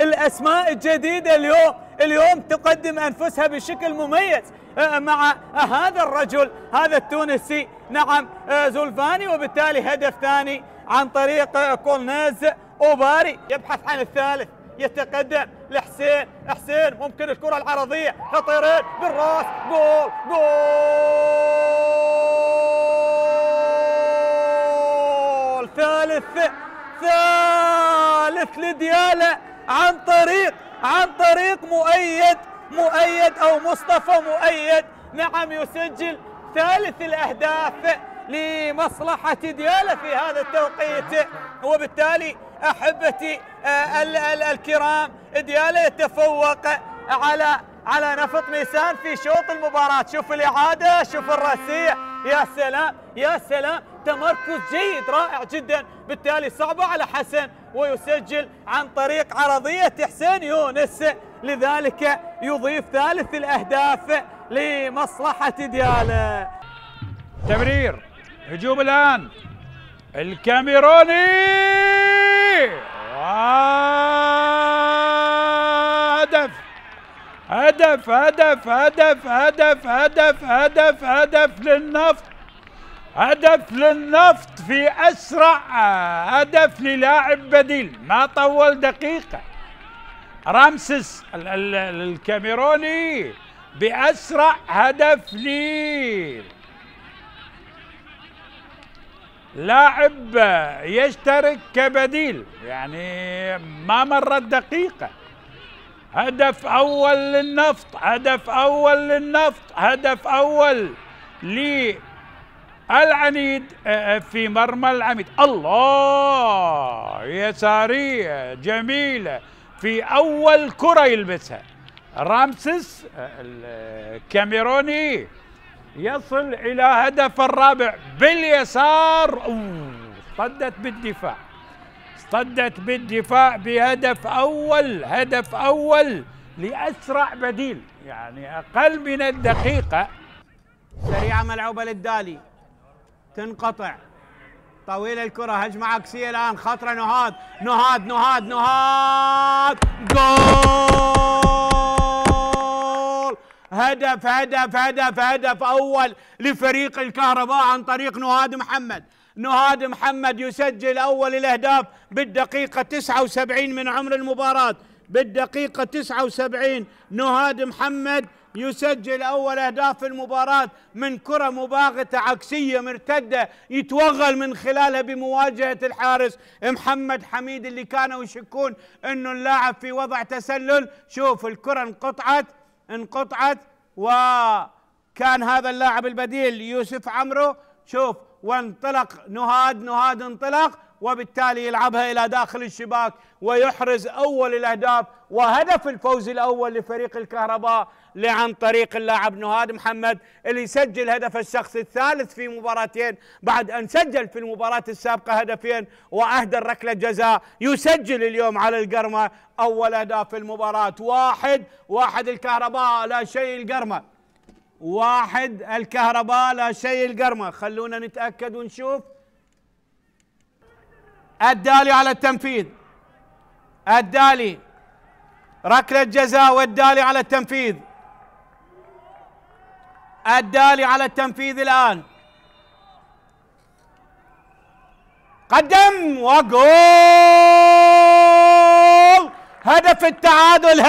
الأسماء الجديدة اليوم تقدم أنفسها بشكل مميز مع هذا الرجل، هذا التونسي، نعم زلفاني. وبالتالي هدف ثاني عن طريق كولنيز. وباري يبحث عن الثالث، يتقدم لحسين. حسين ممكن الكرة العرضية، خطيرين بالراس، جول ثالث لديالا عن طريق مؤيد أو مصطفى مؤيد. نعم، يسجل ثالث الأهداف لمصلحة ديالا في هذا التوقيت. وبالتالي أحبتي الكرام، ديالا يتفوق على نفط ميسان في شوط المباراة. شوف الإعادة، شوف الرأسية، يا سلام يا سلام، تمركز جيد رائع جدا. بالتالي صعبة على حسن، ويسجل عن طريق عرضية حسين يونس، لذلك يضيف ثالث الأهداف لمصلحة ديالا. تمرير هجوم الآن الكاميروني، هدف هدف هدف هدف هدف هدف هدف للنفط، هدف للنفط في أسرع هدف للاعب بديل، ما طول دقيقة. رامسيس الكاميروني بأسرع هدف لي لاعب يشترك كبديل، يعني ما مرت دقيقة. هدف أول للنفط، هدف أول للنفط، هدف أول للعنيد في مرمى العميد. الله، يسارية جميلة في أول كرة يلبسها رامسيس الكاميروني، يصل إلى هدف الرابع باليسار. اصطدت بالدفاع بهدف أول لأسرع بديل، يعني أقل من الدقيقة. سريعة ملعوبة للدالي، تنقطع، طويلة الكرة، هجمة عكسية الآن، خطرة نهاد، جول! هدف أول لفريق الكهرباء عن طريق نهاد محمد يسجل أول الأهداف بالدقيقة 79 من عمر المباراة. بالدقيقة 79 نهاد محمد يسجل أول أهداف المباراة من كرة مباغتة عكسية مرتدة يتوغل من خلالها بمواجهة الحارس محمد حميد اللي كانوا يشكون أنه اللاعب في وضع تسلل. شوف الكرة انقطعت وكان هذا اللاعب البديل يوسف عمرو. شوف وانطلق نهاد انطلق وبالتالي يلعبها إلى داخل الشباك ويحرز أول الأهداف وهدف الفوز الأول لفريق الكهرباء عن طريق اللاعب نهاد محمد اللي سجل هدف الشخص الثالث في مباراتين بعد أن سجل في المباراة السابقة هدفين وأهدى ركلة جزاء. يسجل اليوم على القرمة أول أهداف المباراة. واحد الكهرباء لا شيء القرمة. واحد الكهرباء لا شيء القرمة. خلونا نتأكد ونشوف. الدالي على التنفيذ. الدالي ركلة جزاء والدالي على التنفيذ. الدالي على التنفيذ الآن. قدم وجول. هدف التعادل.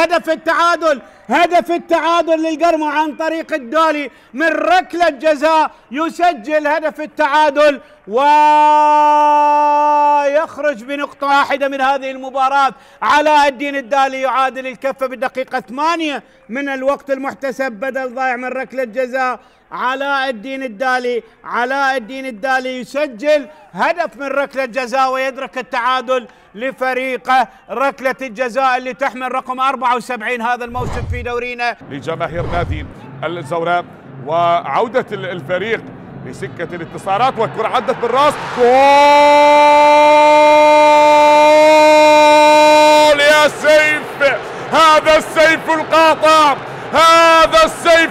هدف التعادل للقرمة عن طريق الدالي من ركلة جزاء. يسجل هدف التعادل ويخرج بنقطة واحدة من هذه المباراة. علاء الدين الدالي يعادل الكفة بالدقيقة 8 من الوقت المحتسب بدل ضايع من ركلة جزاء. علاء الدين الدالي يسجل هدف من ركلة جزاء ويدرك التعادل لفريقه. ركلة الجزاء اللي تحمل رقم 74 هذا الموسم في دورينا. لجماهير نادي الزوراء وعودة الفريق لسكة الانتصارات والكرة عدت بالراس. جول يا سيف. هذا السيف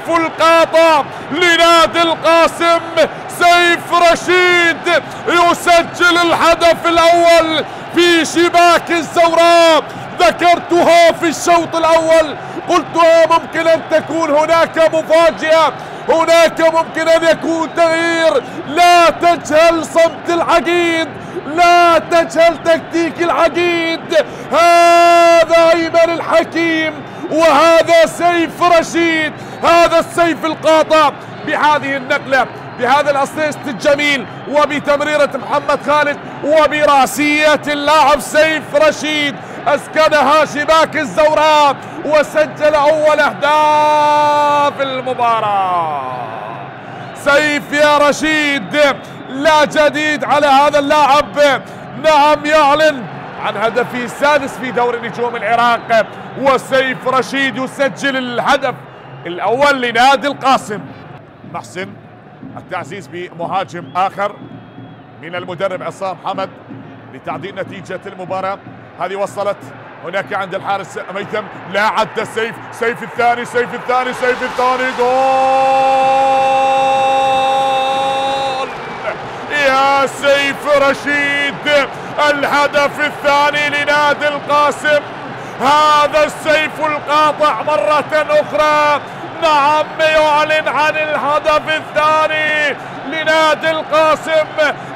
القاطع لنادي القاسم. سيف رشيد يسجل الهدف الأول في شباك الزوراء. ذكرتها في الشوط الأول قلتها ممكن أن تكون هناك مفاجأة. هناك ممكن أن يكون تغيير. لا تجهل صمت العقيد. لا تجهل تكتيك العقيد. هذا أيمن الحكيم وهذا سيف رشيد. هذا السيف القاطع بهذه النقلة بهذا الاسيست الجميل وبتمريرة محمد خالد وبراسية اللاعب سيف رشيد اسكنها شباك الزوراء وسجل اول اهداف المباراة. سيف يا رشيد لا جديد على هذا اللاعب. نعم يعلن عن هدفه السادس في دوري نجوم العراق وسيف رشيد يسجل الهدف الاول لنادي القاسم. محسن التعزيز بمهاجم اخر من المدرب عصام حمد لتعديل نتيجة المباراة. هذه وصلت هناك عند الحارس ميثم. لا عد السيف. سيف الثاني جول يا سيف رشيد. الهدف الثاني لنادي القاسم. هذا السيف القاطع مرة أخرى. نعم يعلن عن الهدف الثاني لنادي القاسم.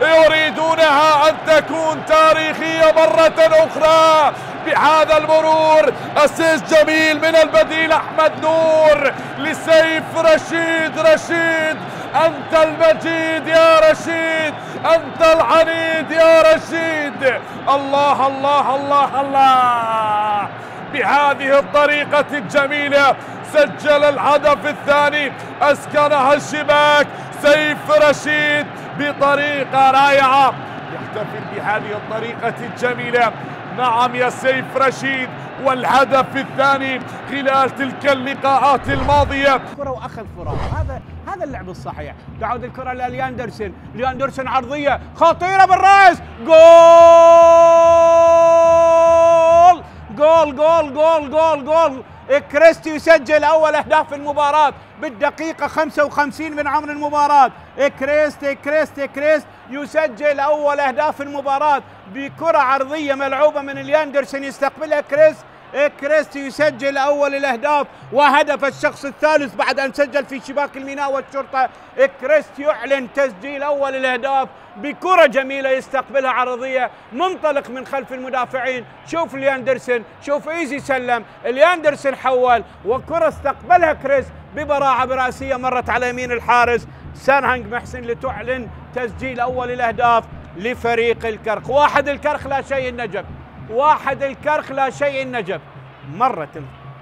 يريدونها أن تكون تاريخية مرة أخرى بهذا المرور. أسيس جميل من البديل أحمد نور لسيف رشيد. رشيد أنت المجيد يا رشيد. أنت العنيد يا رشيد. الله الله الله الله. بهذه الطريقة الجميلة سجل الهدف الثاني اسكنها الشباك. سيف رشيد بطريقة رائعة يحتفل بهذه الطريقة الجميلة. نعم يا سيف رشيد والهدف الثاني خلال تلك اللقاءات الماضية. كرة واخذ فرص. هذا اللعب الصحيح. تعود الكرة للياندرسون. لياندرسون عرضية خطيرة بالراس. جول. كريست يسجل اول اهداف المباراة بالدقيقة 55 من عمر المباراة. كريست يسجل اول اهداف المباراة بكرة عرضية ملعوبة من الياندرسون يستقبلها كريست كريستي يسجل أول الأهداف وهدف الشخص الثالث بعد أن سجل في شباك الميناء والشرطة. كريستي يعلن تسجيل أول الأهداف بكرة جميلة يستقبلها عرضية منطلق من خلف المدافعين. شوف لياندرسون، شوف إيزي سلم، لياندرسون حول وكرة استقبلها كريس ببراعة برأسية مرت على يمين الحارس سرهنج محسن لتعلن تسجيل أول الأهداف لفريق الكرخ. واحد الكرخ لا شيء النجف، واحد الكرخ لا شيء النجف. مرت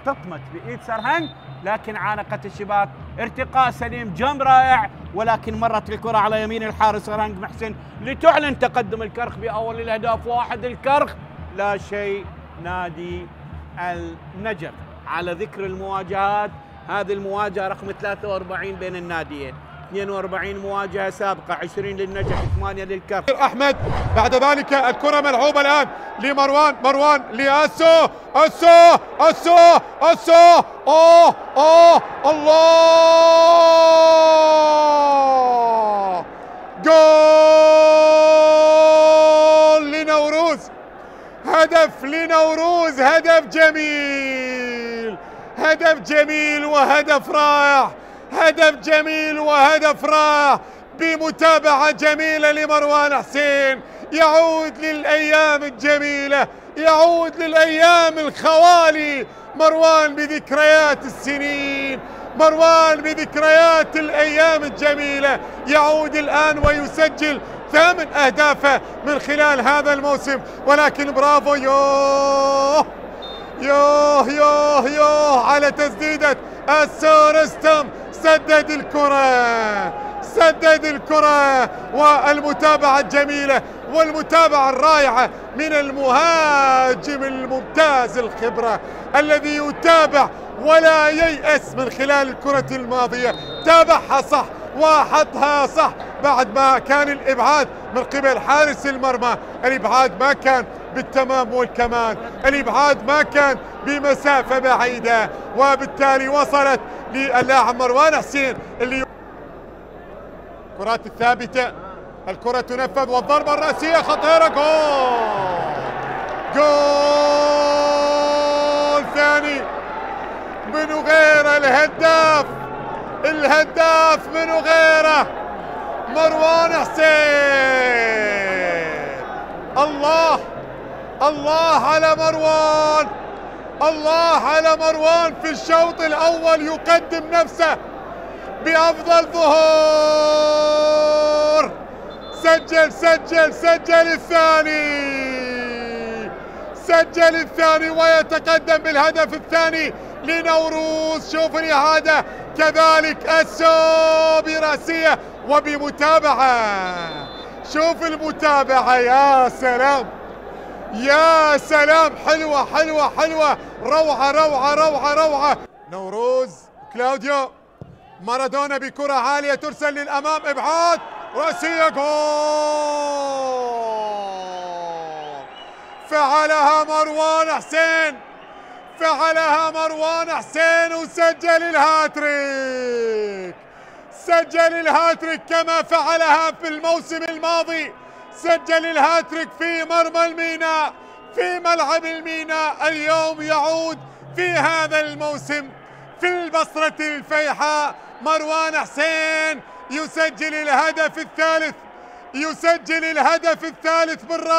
تطمت بإيد سرهنج لكن عانقت الشباك، ارتقاء سليم، جم رائع، ولكن مرت الكرة على يمين الحارس سرهنج محسن لتعلن تقدم الكرخ بأول الأهداف. واحد الكرخ لا شيء نادي النجف. على ذكر المواجهات، هذه المواجهة رقم 43 بين الناديين، 42 مواجهة سابقة، 20 للنجف 8 للكرخ. أحمد بعد ذلك الكرة ملعوبة الآن لمروان، مروان لأسو، أسو أسو أسو، الله، جول لنوروز، هدف لنوروز، هدف جميل، هدف جميل وهدف رائع، هدف جميل وهدف رائع بمتابعة جميلة لمروان حسين. يعود للأيام الجميلة، يعود للأيام الخوالي. مروان بذكريات السنين، مروان بذكريات الأيام الجميلة، يعود الآن ويسجل 8 أهدافه من خلال هذا الموسم. ولكن برافو، يوه يوه يوه يوه على تسديدة السورستم، سدد الكرة، سدد الكرة، والمتابعة الجميلة والمتابعة الرائعة من المهاجم الممتاز الخبرة الذي يتابع ولا ييأس من خلال الكرة الماضية. تابعها صح وحطها صح بعد ما كان الإبعاد من قبل حارس المرمى، الإبعاد ما كان بالتمام والكمال، الإبعاد ما كان بمسافة بعيدة، وبالتالي وصلت للاعب مروان حسين اللي الكرات الثابتة، الكرة تنفذ والضربة الرأسية خطيرة، جول، جول ثاني منو غيره، الهداف، الهداف منو غيره مروان حسين. الله الله على مروان، الله على مروان في الشوط الأول يقدم نفسه بأفضل ظهور. سجل سجل سجل الثاني، سجل الثاني ويتقدم بالهدف الثاني لنوروز. شوف الإعادة كذلك السو برأسية وبمتابعة، شوف المتابعة، يا سلام يا سلام، حلوة حلوة حلوة، روعة روعة روعة روعة. نوروز، كلاوديو، مارادونا بكرة عالية ترسل للأمام، إبعاد رأسية، جول. فعلها مروان حسين، فعلها مروان حسين وسجل الهاتريك، سجل الهاتريك كما فعلها في الموسم الماضي. سجل الهاتريك في مرمى الميناء، في ملعب الميناء. اليوم يعود في هذا الموسم في البصرة الفيحاء. مروان حسين يسجل الهدف الثالث، يسجل الهدف الثالث بالراس.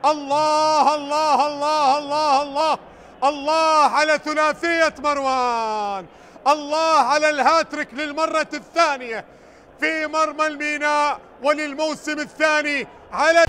الله الله الله الله الله الله على ثلاثية مروان، الله على الهاتريك للمرة الثانية في مرمى الميناء وللموسم الثاني على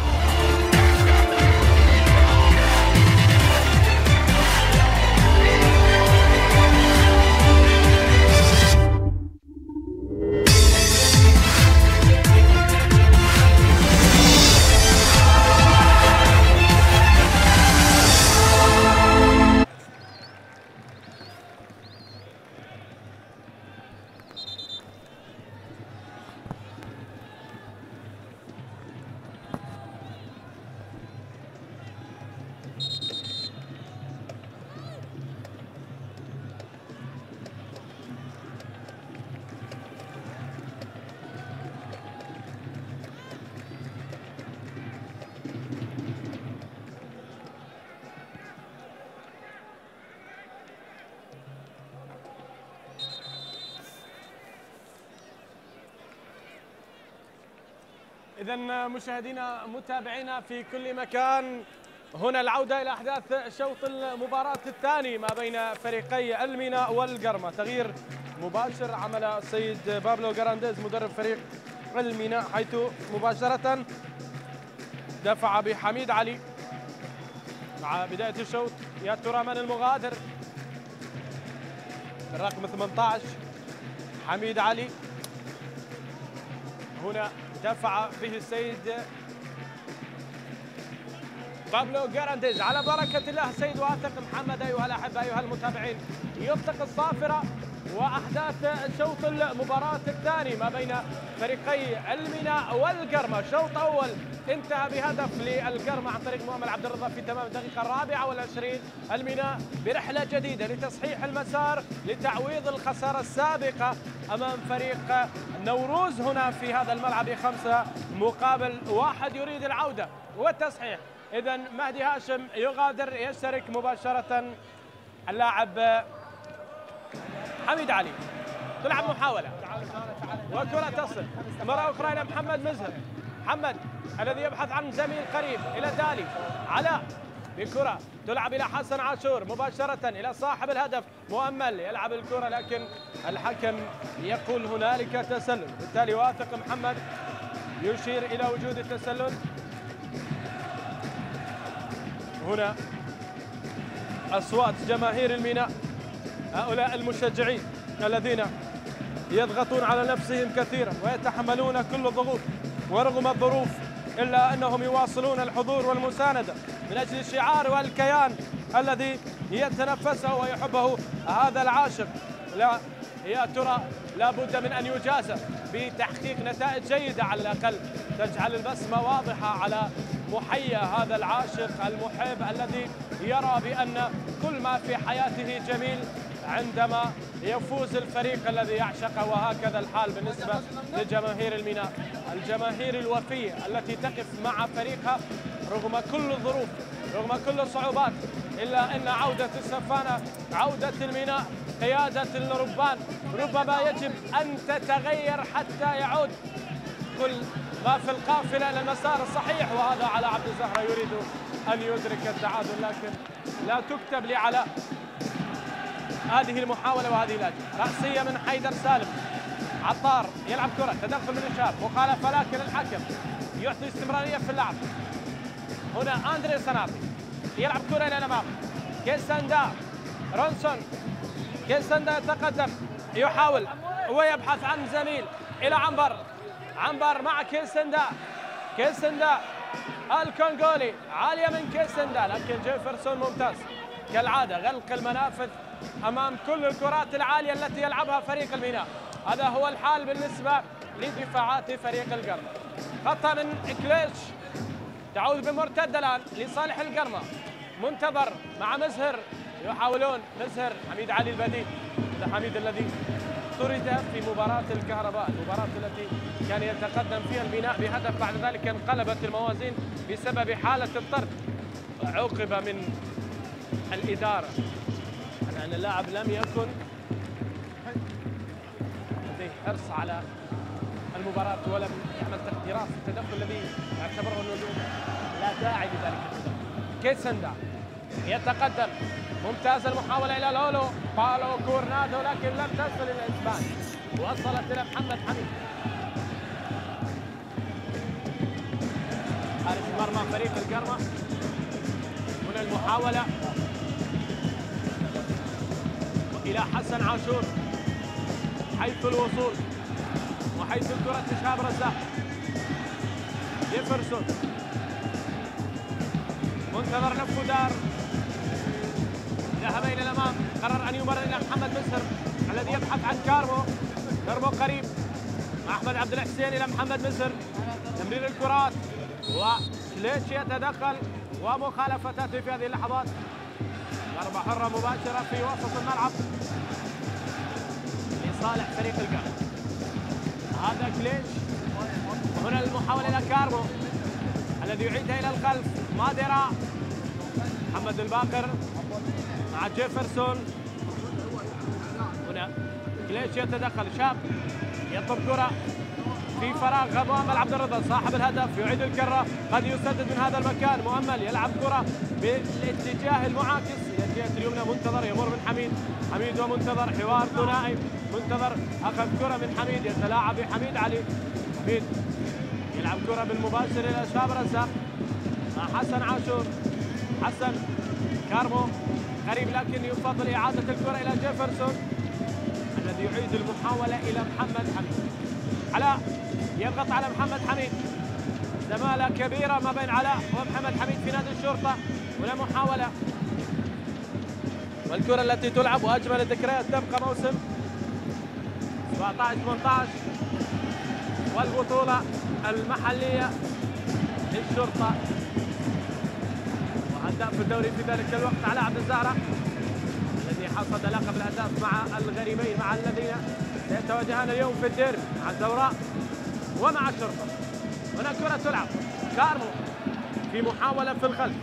إذا مشاهدينا متابعينا في كل مكان، هنا العودة إلى أحداث شوط المباراة الثاني ما بين فريقي الميناء والقرمة. تغيير مباشر عمل السيد بابلو غرانديز مدرب فريق الميناء، حيث مباشرة دفع بحميد علي مع بداية الشوط. يا ترى من المغادر؟ الرقم 18 حميد علي. هنا دفع به السيد بابلو غرانديز. على بركة الله السيد واثق محمد. أيها الأحبة أيها المتابعين، يطلق الصافرة وأحداث شوط المباراة الثاني ما بين فريقي الميناء والقرمة. شوط أول انتهى بهدف للقرمة عن طريق مؤمل عبد الرضا في تمام الدقيقة 24. الميناء برحلة جديدة لتصحيح المسار لتعويض الخسارة السابقة أمام فريق نوروز هنا في هذا الملعب 5-1 يريد العودة والتصحيح. إذا مهدي هاشم يغادر، يشترك مباشرة اللاعب حميد علي. تلعب محاولة وكرة تصل مرة أخرى إلى محمد مزهر. محمد الذي يبحث عن زميل قريب إلى دالي. علاء بكرة تلعب إلى حسن عاشور مباشرة إلى صاحب الهدف مؤمل. يلعب الكرة لكن الحكم يقول هنالك تسلل، بالتالي واثق محمد يشير إلى وجود التسلل. هنا أصوات جماهير الميناء، هؤلاء المشجعين الذين يضغطون على نفسهم كثيرا ويتحملون كل الضغوط ورغم الظروف إلا أنهم يواصلون الحضور والمساندة من أجل الشعار والكيان الذي يتنفسه ويحبه هذا العاشق. لا يا ترى لابد من أن يجازى بتحقيق نتائج جيدة على الأقل تجعل البسمة واضحة على محيا هذا العاشق المحب الذي يرى بأن كل ما في حياته جميل عندما يفوز الفريق الذي يعشقه. وهكذا الحال بالنسبة لجماهير الميناء، الجماهير الوفية التي تقف مع فريقها رغم كل الظروف رغم كل الصعوبات، إلا أن عودة السفانة عودة الميناء قيادة الربان ربما يجب أن تتغير حتى يعود كل ما في القافلة إلى المسار الصحيح. وهذا على عبد الزهرة يريد أن يدرك التعادل لكن لا تكتب لعلاء هذه المحاولة وهذه الهجمة. رأسية من حيدر سالم. عطار يلعب كرة، تدخل من هشام، مخالفة لكن الحكم يعطي استمرارية في اللعب. هنا أندري سنابي يلعب كرة إلى الأمام. كيساندا رونسون. كيساندا يتقدم يحاول ويبحث عن زميل إلى عنبر. عنبر مع كيساندا. كيساندا الكونغولي عالية من كيساندا لكن جيفرسون ممتاز كالعادة غلق المنافذ أمام كل الكرات العالية التي يلعبها فريق الميناء. هذا هو الحال بالنسبة لدفاعات فريق القرمة. خطأ من إكليش تعود بمرتدة الآن لصالح القرمة. منتظر مع مزهر يحاولون. مزهر حميد علي البديل. هذا حميد الذي طرد في مباراة الكهرباء، المباراة التي كان يتقدم فيها الميناء بهدف، بعد ذلك انقلبت الموازين بسبب حالة الطرد. عوقب من الإدارة أن اللاعب لم يكن لديه حرص على المباراة ولم يعمل تقديرات في التدخل الذي يعتبره النجوم لا داعي لذلك التدخل. كيساندا يتقدم. ممتازة المحاولة إلى لولو بالو كورنادو لكن لم تصل إلى الإسبان. وصلت إلى محمد حميد حارس مرمى فريق القرمة. هنا المحاولة إلى حسن عاشور حيث الوصول وحيث الكرة شهاب رزاق. جيفرسون منتظر نفو دار ذهب إلى الأمام، قرر أن يمرر إلى محمد مزهر الذي يبحث عن كارمو. كارمو قريب مع أحمد عبد الحسين إلى محمد مزهر. تمرير الكرات وكليتش يتدخل ومخالفة تأتي في هذه اللحظات. ضربة حرة مباشرة في وسط الملعب لصالح فريق القرمة. هذا كليتش. وهنا المحاولة إلى كارمو الذي يعيدها إلى الخلف. ماديرا. محمد الباقر مع جيفرسون. هنا كليتش يتدخل. شاب يطلب كرة في فراغ مؤمل عبد الرضا صاحب الهدف يعيد الكرة، قد يسدد من هذا المكان. مؤمل يلعب كرة بالاتجاه المعاكس إلى الجهة اليمنى، منتظر يمر من حميد ومنتظر، حوار ثنائي. منتظر أخذ كرة من حميد، يتلاعب بحميد علي. حميد يلعب كرة بالمباشر إلى شاب رزاق مع حسن عاشور. حسن كارمو قريب لكن يفضل إعادة الكرة إلى جيفرسون الذي يعيد المحاولة إلى محمد حميد. علاء يضغط على محمد حميد، زمالة كبيرة ما بين علاء ومحمد حميد في نادي الشرطة، ولا محاولة. والكرة التي تلعب وأجمل الذكريات تبقى موسم 17-18 والبطولة المحلية للشرطة، وهداف الدوري في ذلك الوقت علاء عبد الزهرة الذي حصد لقب الهداف مع الغريمين، مع الذين سيتواجهان اليوم في الديربي مع الزوراء ومع الشرطة. هنا كرة تلعب، كارمو في محاولة في الخلف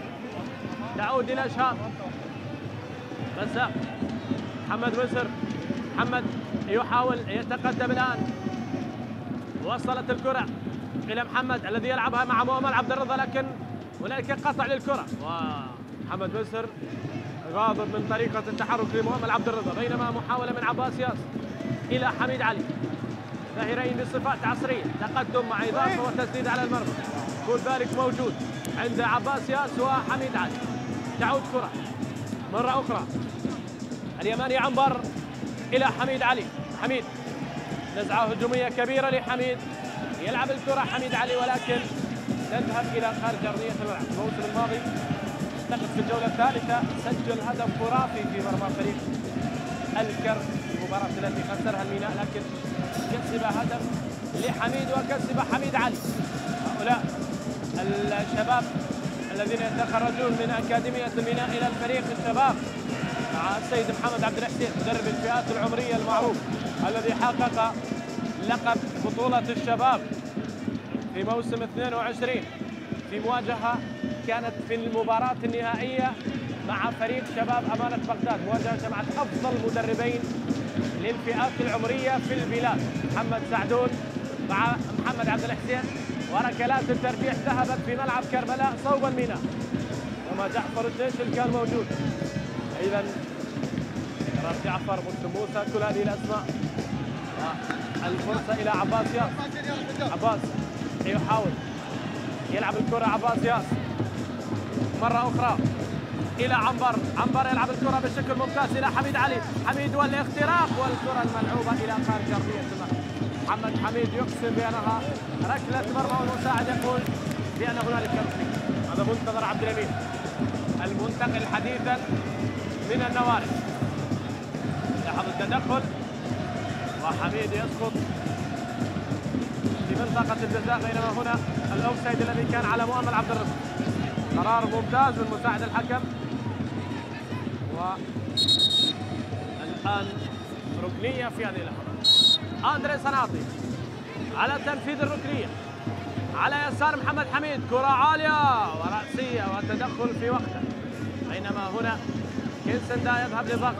تعود إلى شهاب رزاق. محمد مصر، محمد يحاول يتقدم الآن، وصلت الكرة إلى محمد الذي يلعبها مع مؤمل عبد الرضا، لكن هنالك قطع للكرة، ومحمد مصر غاضب من طريقة التحرك لمؤمل عبد الرضا، بينما محاولة من عباس ياس إلى حميد علي، ظاهرين بصفات عصرية، تقدم مع إضافة وتسديد على المرمى، كل ذلك موجود عند عباس ياس وحميد علي. تعود كرة مرة أخرى اليماني عنبر إلى حميد علي. حميد نزعة هجومية كبيرة لحميد، يلعب الكرة حميد علي ولكن تذهب إلى خارج أرضية الملعب. الموسم الماضي اعتقد في الجولة الثالثة سجل هدف خرافي في مرمى فريق الكرب في المباراة التي خسرها الميناء، لكن كسب هدف لحميد وكسب حميد علي. هؤلاء الشباب الذين يتخرجون من أكاديمية الميناء إلى الفريق الشباب مع السيد محمد عبد الحسين مدرب الفئات العمرية المعروف الذي حقق لقب بطولة الشباب في موسم 22 في مواجهة كانت في المباراة النهائية مع فريق شباب أمانة بغداد، مواجهة جمعت أفضل مدربين للفئات العمرية في البلاد، محمد سعدون مع محمد عبد الحسين، وركلات الترجيح ذهبت في ملعب كربلاء صوب الميناء، وما جعفر الجيش كان موجود. إذا رام جعفر، مسلم موسى، كل هذه الأسماء. الفرصة إلى عباس ياس، عباس يحاول يلعب الكرة، عباس ياس مرة أخرى إلى عنبر يلعب الكرة بشكل ممتاز إلى حميد علي، حميد والاختراق والكرة الملعوبة إلى خارج أرضية الملعب. محمد حميد يقسم بأنها ركلة مرمى، والمساعد يقول بأن هنالك ركلة. هذا منتظر عبد الأمين المنتقل حديثا من النواري، لاحظ التدخل وحميد يسقط في منطقة الجزاء، بينما هنا الأوفسايد الذي كان على مؤمل عبد الرزاق. قرار ممتاز من مساعد الحكم. والآن ركنية في هذه اللحظة، أندري صناطي على تنفيذ الركنية على يسار محمد حميد، كرة عالية ورأسية وتدخل في وقته، بينما هنا كينسندا يذهب لضغط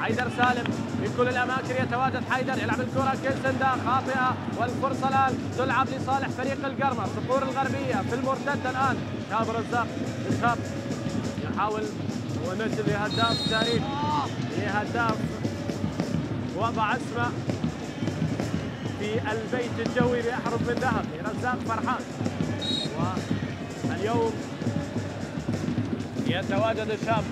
حيدر سالم في كل الأماكن، يتواجد حيدر يلعب الكرة، كينسندا خاطئة، والفرصة الآن تلعب لصالح فريق القرمة صقور الغربية في المرتدة. الآن شاب رزاق، شاب يحاول ونجد لهداف تاريخ، لهداف وضع اسمه في البيت الجوي بأحرف من ذهب، رزاق فرحان. واليوم يتواجد الشاب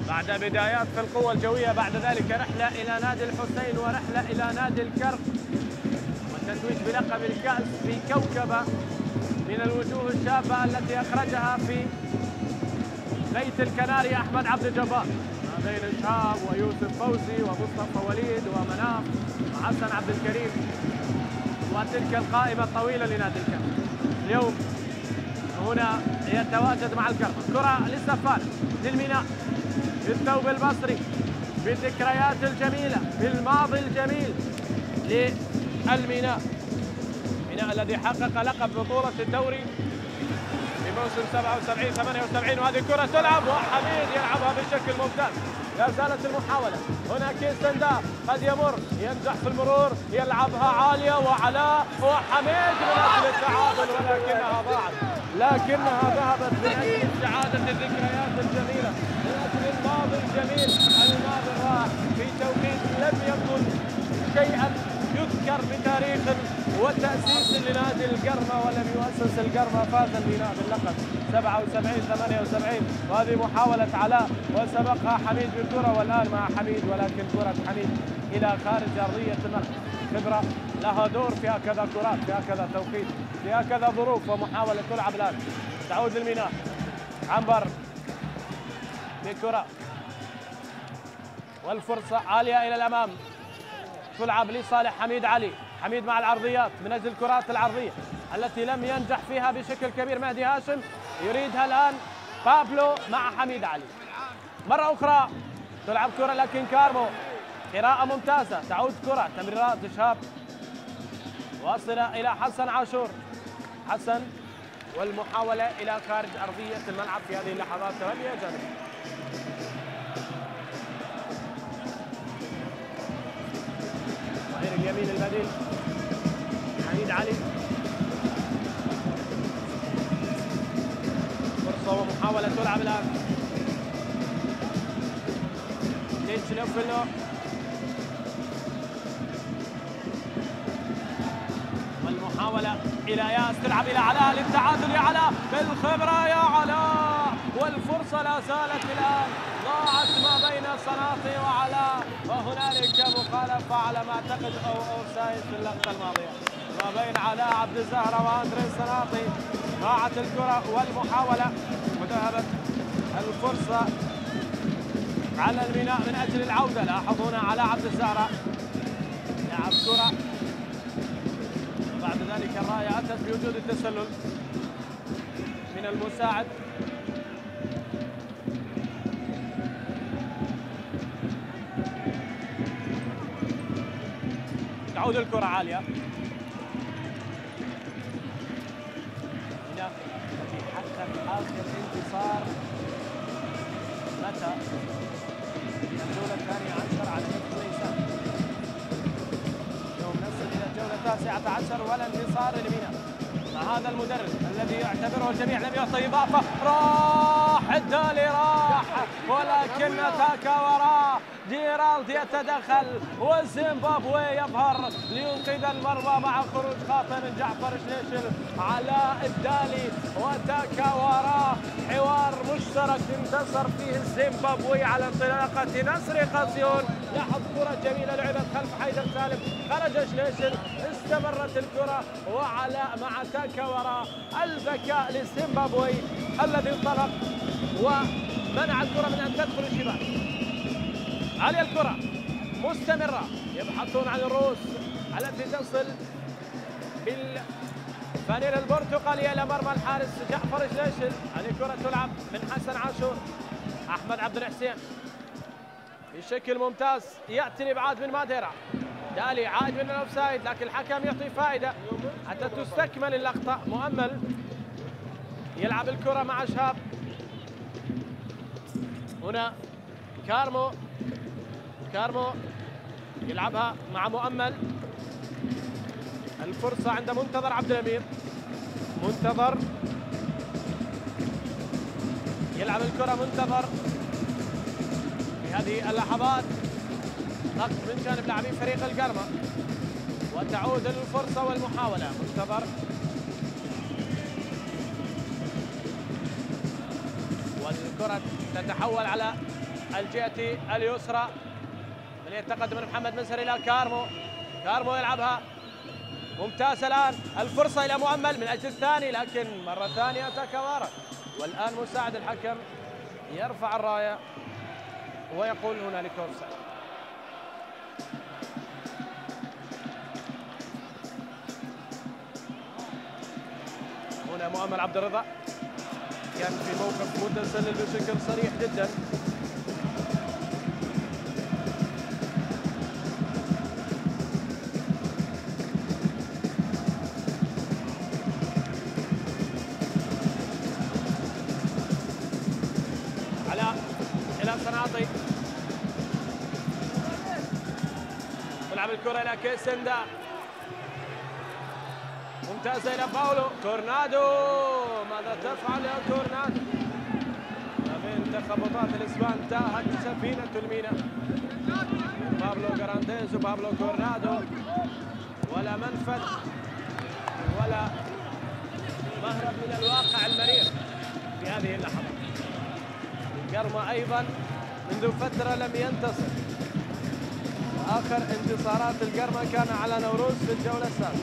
بعد بدايات في القوة الجوية، بعد ذلك رحلة إلى نادي الحسين ورحلة إلى نادي الكرب، والتتويج بلقب الكأس في كوكبة من الوجوه الشابة التي أخرجها في بيت الكناري أحمد عبد الجبار، ما بين شهاب ويوسف فوزي ومصطفى وليد ومناف وحسن عبد الكريم، وتلك القائمة الطويلة لنادي الكرب. اليوم هنا يتواجد مع الكرب، كرة للسفارة للميناء بالثوب البصري، بالذكريات الجميلة، بالماضي الجميل للميناء، الميناء الذي حقق لقب بطولة الدوري في موسم 77-78. وهذه كرة تلعب وحميد يلعبها بشكل ممتاز، لا زالت المحاولة. هنا كيسندا قد يمر، ينجح في المرور، يلعبها عالية وعلاء وحميد من أجل التعادل، لكنها ذهبت من أجل استعادة الذكريات الجميلة، من أجل الماضي الجميل، الماضي الرائع في توقيت لم يكن شيئا يذكر بتاريخ وتأسيس لنادي القرمة، ولم يؤسس القرمة، فاز الميناء باللقب 77-78. وهذه محاولة علاء وسبقها حميد بالكرة، والآن مع حميد، ولكن كرة حميد إلى خارج أرضية الملعب. خبرة لها دور في هكذا كرات، في هكذا توقيت، في هكذا ظروف. ومحاولة تلعب الآن، تعود للميناء. عنبر بالكرة والفرصة عالية إلى الأمام، تلعب لصالح حميد علي. حميد مع العرضيات من أجل الكرات العرضية التي لم ينجح فيها بشكل كبير مهدي هاشم، يريدها الآن بابلو مع حميد علي. مرة أخرى تلعب كرة، لكن كارمو قراءة ممتازة، تعود كرة، تمريرات شهاب واصلة إلى حسن عاشور. حسن والمحاولة إلى خارج أرضية الملعب في هذه اللحظات. رمية جانبية. ظهير اليمين البديل حميد علي. فرصة ومحاولة تلعب الآن. لوفلو والمحاولة إلى ياس، تلعب إلى علاء للتعادل. يا علاء بالخبرة، يا علاء، والفرصة لا زالت الآن، ضاعت ما بين صناطي وعلاء، وهنالك مخالفة على ما أعتقد أو أوفسايد في اللقطة الماضية ما بين علاء عبد الزهرة وأندري صناطي. ضاعت الكرة والمحاولة، وذهبت الفرصة على الميناء من أجل العودة. لاحظوا هنا علاء عبد الزهرة لعب كرة، وبعد ذلك الراية أتت بوجود التسلل من المساعد. تعود الكرة عالية. هنا يحقق آخر انتصار متى؟ الجولة 12 على نفس نيسان. اليوم نصل إلى الجولة 19 ولا انتصار لميناء مع هذا المدرب الذي يعتبره الجميع لم يعطي إضافة. راح الدالي، راح، ولكن تاكا وراه. جيرالد يتدخل وزيمبابوي يظهر لينقذ المرمى مع خروج خاطئ من جعفر شنيشل. علاء الدالي وتاكا وراه، حوار مشترك انتصر فيه الزيمبابوي على انطلاقة نصر قاسيون. لاحظ كرة جميلة لعبت خلف حيدر سالم، خرج شنيشل، استمرت الكرة وعلاء مع تاكا وراه. الذكاء للزيمبابوي الذي انطلق ومنع الكرة من أن تدخل الشباك. على الكرة مستمرة، يبحثون عن الرؤوس التي تصل بالفانيلا البرتقالية إلى مرمى الحارس جعفر شنيشل. هذه كرة تلعب من حسن عاشور. أحمد عبد الحسين بشكل ممتاز يأتي الإبعاد من ماديرا. دالي عائد من الأوفسايد، لكن الحكم يعطي فائدة حتى تستكمل اللقطة. مؤمل يلعب الكرة مع شهاب. هنا كارمو يلعبها مع مؤمل. الفرصة عند منتظر عبد الأمير. منتظر يلعب الكرة. منتظر في هذه اللحظات ضغط من جانب لاعبي فريق القرمة، وتعود الفرصة والمحاولة. منتظر والكرة تتحول على الجهة اليسرى من يتقدم من محمد مسهر إلى كارمو يلعبها ممتاز. الآن الفرصة إلى مؤمل من أجل الثاني، لكن مرة ثانية تاكاوارا. والآن مساعد الحكم يرفع الراية ويقول هنالك أوفسايد. هنا مؤمل عبد الرضا كان في موقف متسلل بشكل صريح جدا. علاء إلى صناطي، يلعب الكرة إلى كيسندا، ممتازة إلى باولو كورنادو. ماذا تفعل يا كورنادو؟ بين تخبطات الإسبان تاهت سفينة المينا. بابلو جرانديز وبابلو كورنادو، ولا منفذ ولا مهرب من الواقع المرير في هذه اللحظة. القرمة أيضا منذ فترة لم ينتصر، آخر انتصارات القرمة كان على نوروز في الجولة السابقة.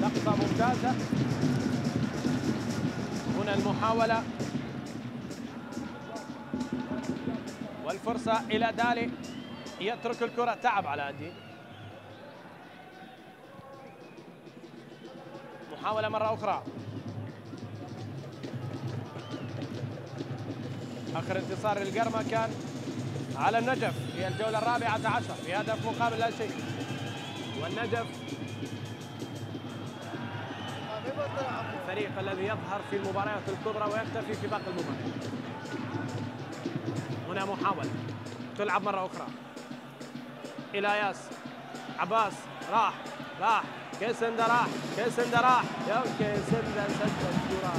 لقطة ممتازة هنا، المحاولة والفرصة إلى دالي، يترك الكرة. تعب على الدين، محاولة مرة أخرى. آخر انتصار للقرمة كان على النجف في الجولة 14 بهدف مقابل لا شيء، والنجف الفريق الذي يظهر في المباريات الكبرى ويختفي في باقي المباريات. هنا محاولة تلعب مرة أخرى إلى ياس عباس، راح كيسندا، راح يا كيسندا، سجل الكرة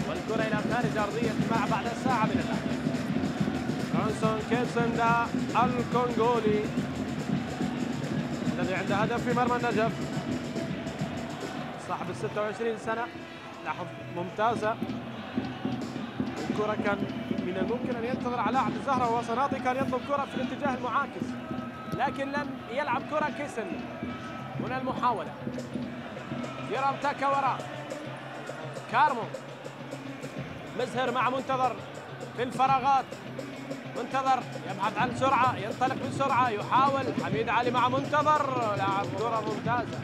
والكرة إلى خارج أرضية الملعب بعد ساعة من اللعب. فرانسون كيسندا الكونغولي الذي عنده هدف في مرمى النجف، صاحب 26 سنة، لاحظ ممتازة. الكرة كان من الممكن أن ينتظر علاء عبد الزهرة وصناطي، كان يطلب كرة في الاتجاه المعاكس لكن لم يلعب كرة كيسن. هنا المحاولة، يرام تاكا وراء كارمو، مزهر مع منتظر في الفراغات، منتظر يبحث عن سرعة، ينطلق بسرعة، يحاول حميد علي مع منتظر، لاعب كرة ممتازة،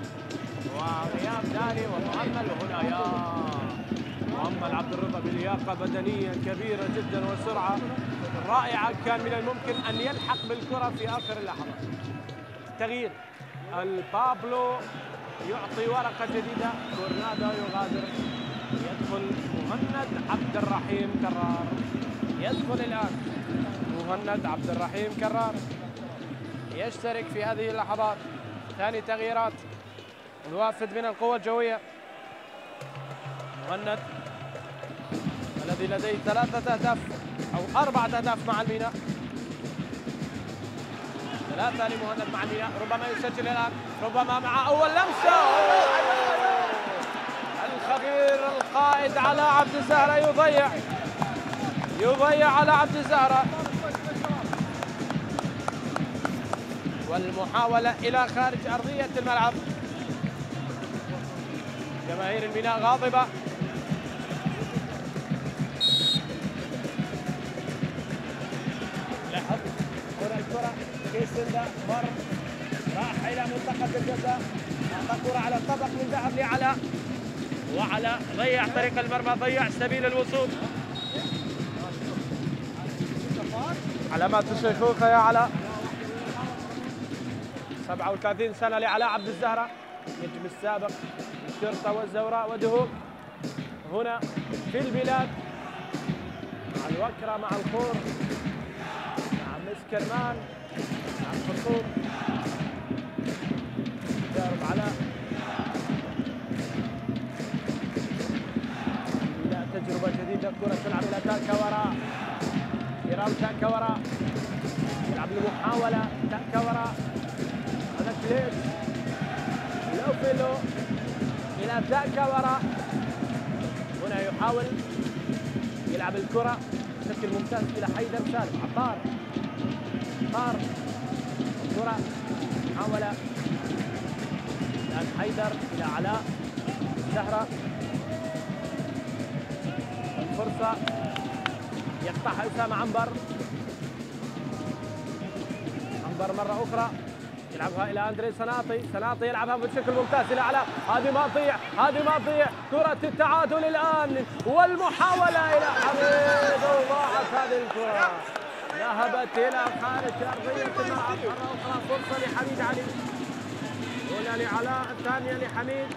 وغياب دالي ومؤمل. وهنا يا مؤمل عبد الرضا بلياقة بدنية كبيرة جدا وسرعة رائعة، كان من الممكن أن يلحق بالكرة في آخر اللحظات. تغيير، البابلو يعطي ورقة جديدة، كورنادو يغادر، يدخل مهند عبد الرحيم كرار، يدخل الآن مهند عبد الرحيم كرار يشترك في هذه اللحظات. ثاني تغييرات الوافد من القوة الجوية، مهند الذي لديه 3 أهداف أو 4 أهداف مع الميناء، 3 لمهند مع الميناء، ربما يسجل الآن، ربما مع أول لمسة. الخبير القائد علاء عبد الزهرة يضيع علاء عبد الزهرة، والمحاولة إلى خارج أرضية الملعب. جماهير الميناء غاضبة، لاحظ هنا الكرة كيسندا مر، راح إلى منطقة الجزاء، أعطى كرة على الطبق من ذهب لعلاء، وعلاء ضيع طريق المرمى، ضيع سبيل الوصول. علامات الشيخوخة يا علاء، 37 سنة لعلاء عبد الزهرة، نجم السابق الشرطة والزوراء ودهوك. هنا في البلاد مع الوكرة، مع الخور، مع مسكرمان، مع الخطوط، تجارب علاء، لا تجربة جديدة. كرة تلعب إلى تاكا وراء، يرام تاكا وراء، يلعب المحاولة، تاكا وراء، هذا كليب لو فيلو إلى تاكا وراء. هنا يحاول يلعب الكرة بشكل ممتاز إلى حيدر سالم، عطار الكرة، محاولة الآن حيدر إلى علاء زهرة، الفرصة يقطعها أسامة عنبر مرة أخرى، يلعبها إلى أندري سناطي يلعبها بشكل ممتاز إلى علاء، هذه ما تضيع، كرة التعادل الآن، والمحاولة إلى حميد، وضاعت هذه الكرة، ذهبت إلى خارج أرضية الملعب. مرة أخرى فرصة لحميد علي، هنا لعلاء، الثانية لحميد،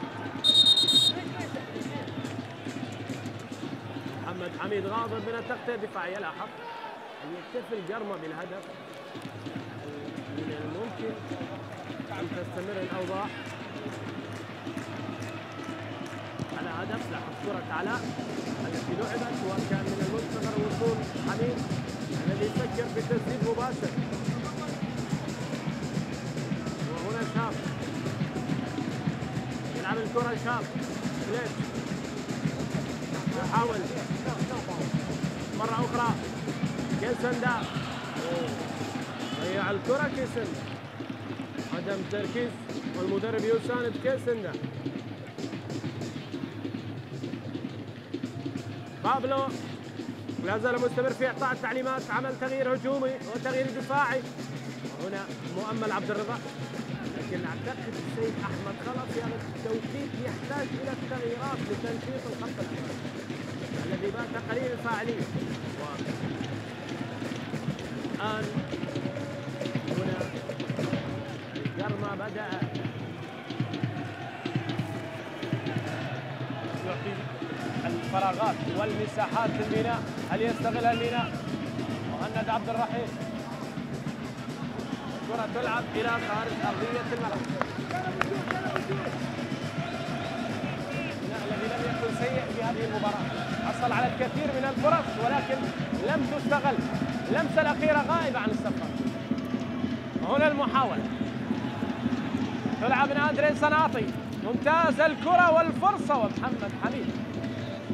حميد غاضب من التغطية الدفاعية، لاحظ أن يكتفي القرمة بالهدف. من الممكن أن تستمر الأوضاع على هدف. لاحظ كرة علاء التي لعبت وكان من المنتظر وصول حميد الذي يفكر في تسديد مباشر. وهنا شاب يلعب الكرة، شاب كليش يحاول مرة أخرى كيسندا، ضيع الكرة كيسندا، عدم تركيز والمدرب يساند كيسندا. بابلو لا زال مستمر في إعطاء التعليمات، عمل تغيير هجومي وتغيير دفاعي. وهنا مؤمل عبد الرضا، لكن أعتقد السيد أحمد خلف في هذا التوقيت يحتاج إلى التغييرات لتنشيط الخط الأمامي الذي بات قليل الفاعلية. الآن هنا القرمة بدأ يعطي الفراغات والمساحات للميناء. هل يستغلها الميناء؟ مهند عبد الرحيم، الكرة تلعب إلى خارج أرضية الملعب. الذي لم يكن سيء في هذه المباراة، حصل على الكثير من الفرص ولكن لم تستغل. اللمسة الأخيرة غائبة عن الصفارة. هنا المحاولة تلعب من أندري صناطي، ممتاز الكرة والفرصة، ومحمد حميد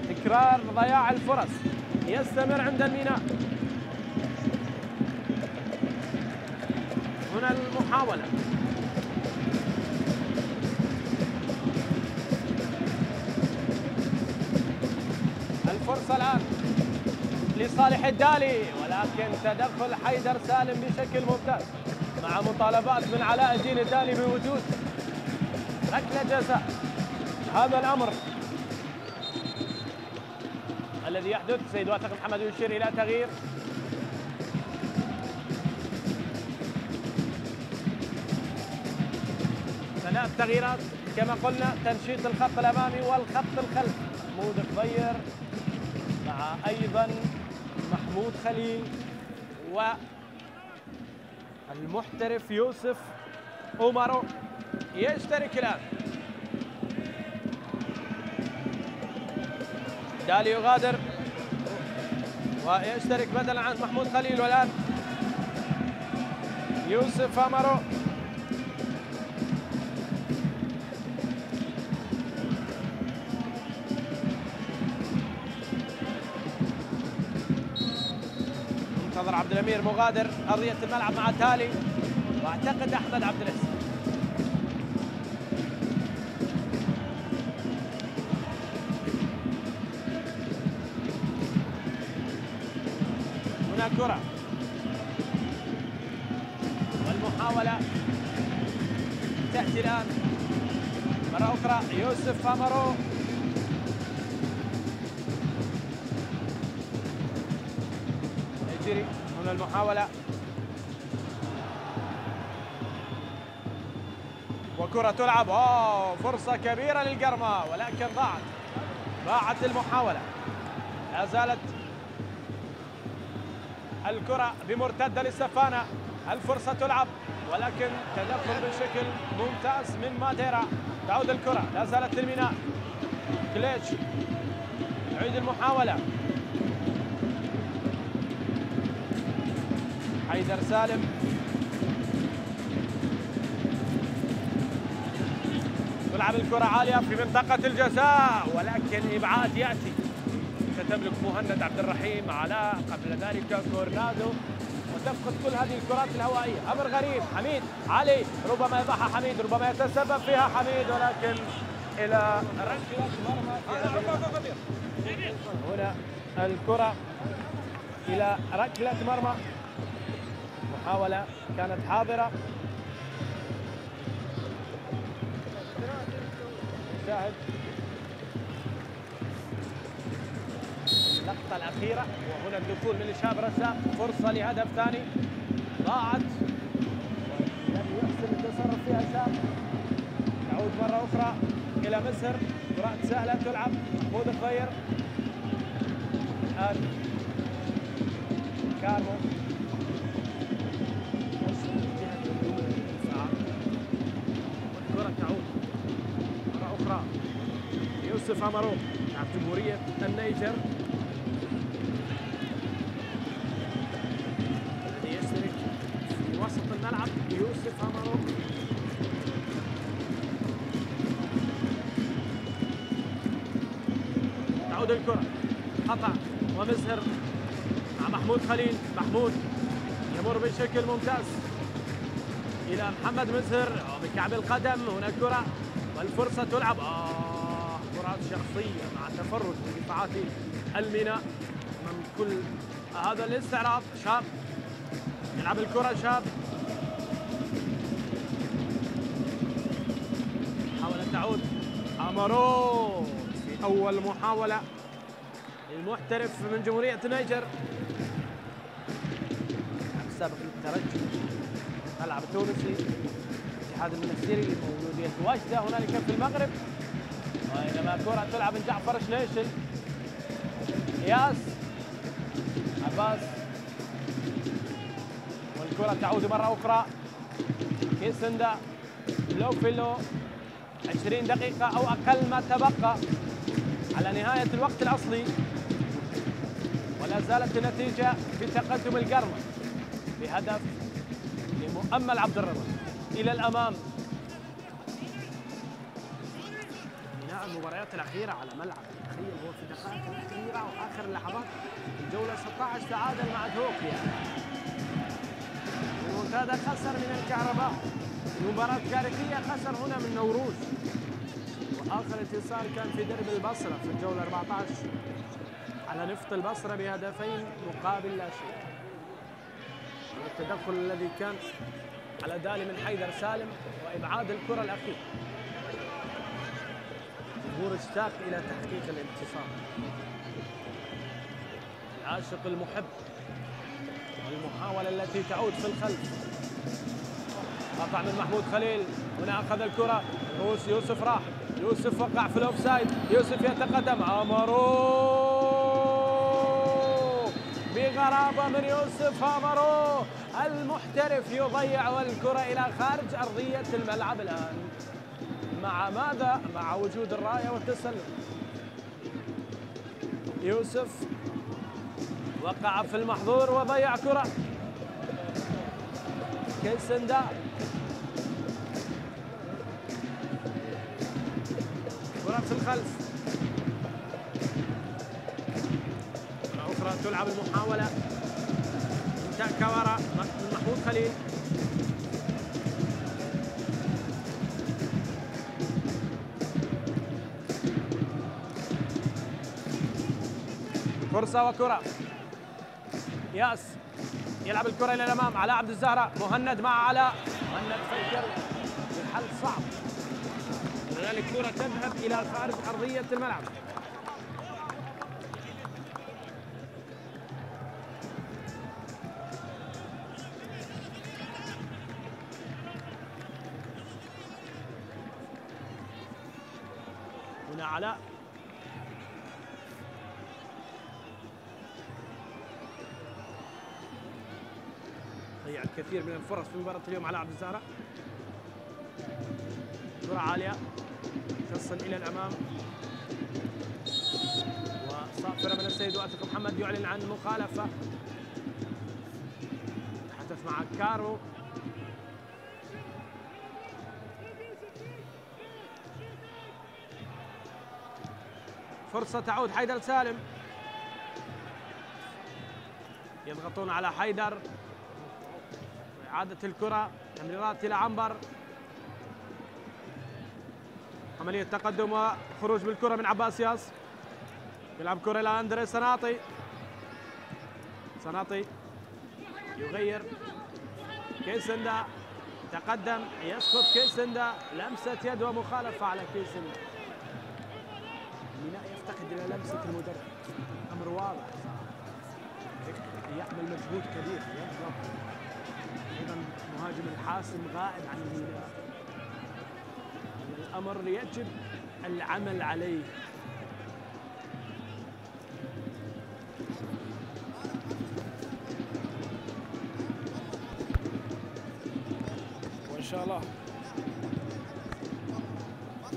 تكرار ضياع الفرص يستمر عند الميناء. هنا المحاولة الفرصة الآن لصالح الدالي، ولكن تدخل حيدر سالم بشكل ممتاز مع مطالبات من علاء الدين الدالي بوجود ركلة جزاء. هذا الأمر الذي يحدث. سيد واثق محمد يشير إلى تغيير. ثلاث تغييرات كما قلنا، تنشيط الخط الأمامي والخط الخلفي. محمود خضير مع أيضا محمود خليل والمحترف يوسف أومارو يشترك الآن. دالي يغادر ويشترك بدلا عن محمود خليل، والآن يوسف أومارو. منتظر عبد الأمير مغادر أرضية الملعب مع تالي، واعتقد أحمد عبد العزيز. هنا كرة والمحاولة تأتي الآن مرة أخرى. يوسف أمرو يجري. هنا المحاولة وكرة تلعب. فرصة كبيرة للقرمة ولكن ضاعت المحاولة. لا زالت الكرة بمرتدة للسفانة. الفرصة تلعب ولكن تدخل بشكل ممتاز من ماديرا. تعود الكرة، لا زالت للميناء. كليتش يعيد المحاولة. حيدر سالم تلعب الكرة عالية في منطقة الجزاء ولكن إبعاد يأتي. ستملك مهند عبد الرحيم، علاء، قبل ذلك كورنادو، وتفقد كل هذه الكرات الهوائية. أمر غريب. حميد علي ربما يضعها حميد، ربما يتسبب فيها حميد، ولكن إلى ركلة مرمى. هنا الكرة إلى ركلة مرمى. محاولة كانت حاضرة. شاهد اللقطة الأخيرة، وهنا الدخول من شاب رزاق، فرصة لهدف ثاني ضاعت ولم يحسن التصرف فيها شاب. تعود مرة أخرى إلى مصر، كرات سهلة تلعب. محمود خضير الآن كارمو وصل جهة الدفاع، والكرة تعود مرة أخرى يوسف أمارو لاعب جمهورية النيجر الذي يشترك في وسط الملعب. يوسف أمارو تعود الكرة خطأ ومزهر مع محمود خليل. محمود يمر بشكل ممتاز إلى محمد مزهر بكعب القدم. هنا كرة والفرصة تلعب كرات شخصية مع تفرد من دفاعات الميناء من كل هذا الاستعراض. شاب يلعب الكرة، شاب حاولت تعود أمارو في أول محاولة المحترف من جمهورية النيجر السابق للترجي ملعب تونسي الاتحاد المنستيري مولودية واجدة هنالك في المغرب. وإنما كرة تلعب من جعفر شنيشل. إياس عباس والكرة تعود مرة أخرى كيسندا لوفيلو. 20 دقيقة أو أقل ما تبقى على نهاية الوقت الأصلي، ولا زالت النتيجة في تقدم القرمة بهدف لمؤمل عبد الرضا. إلى الأمام بناء المباريات الأخيرة على ملعب تخيل هو في دقائق الأخيرة وآخر اللحظات الجولة 16 تعادل مع دوكيا. المنتدى خسر من الكهرباء. مباراة كارثية خسر هنا من نوروز. وآخر اتصال كان في درب البصرة في الجولة 14 على نفط البصرة بهدفين مقابل لا شيء. التدخل الذي كان على دالي من حيدر سالم وإبعاد الكرة الأخيرة. الجمهور اشتاق إلى تحقيق الانتصار. العاشق المحب والمحاولة التي تعود في الخلف. قطع من محمود خليل. هنا أخذ الكرة روس. يوسف راح. يوسف وقع في الأوفسايد. يوسف يتقدم. أمارو بغرابة من يوسف أمارو المحترف يضيع والكرة إلى خارج أرضية الملعب الآن. مع ماذا؟ مع وجود الراية والتسلل. يوسف وقع في المحظور وضيع كرة. كيسندا كرة في الخلف. مرة أخرى تلعب المحاولة من كورة من محمود خليل. فرصة وكرة. ياس يلعب الكرة إلى الأمام. علاء عبد الزهرة. مهند مع علاء. مهند فكر بحل صعب. لذلك كرة تذهب إلى خارج أرضية الملعب. هنا علاء. ضيع الكثير من الفرص في مباراة اليوم علاء عبد الزهرة. كرة عالية تصل إلى الأمام وصافرة من السيد واثق محمد يعلن عن مخالفة. تحدث مع كارو. فرصة تعود حيدر سالم. يضغطون على حيدر. إعادة الكرة. تمريرات إلى عنبر. عملية تقدم وخروج بالكرة من عباس ياس. يلعب كرة إلى أندري سناطي. سناطي يغير. كيسندا تقدم. يسقط كيسندا. لمسة يد ومخالفة على كيسندا. الميناء يفتقد إلى لمسة المدرب. أمر واضح. يعمل مجهود كبير. يضغط. أيضا مهاجم الحاسم غائب عن الميناء. الأمر يجب العمل عليه. شاء الله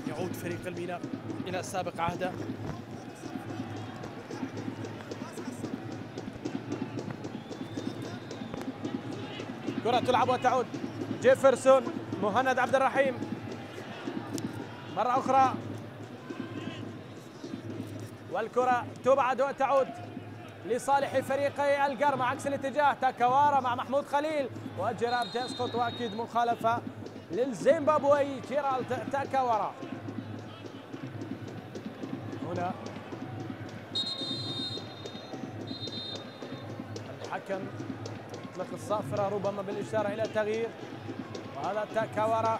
يعود فريق الميناء إلى سابق عهده. كرة تلعب وتعود. جيفرسون، مهند عبد الرحيم مرة أخرى، والكرة تبعد وتعود لصالح فريقي القرم عكس الاتجاه. تاكاوارا مع محمود خليل، وجراب تسقط، واكيد مخالفة للزيمبابوي جيرالد تاكاوارا. هنا الحكم يطلق الصافرة ربما بالإشارة إلى تغيير، وهذا تاكاوارا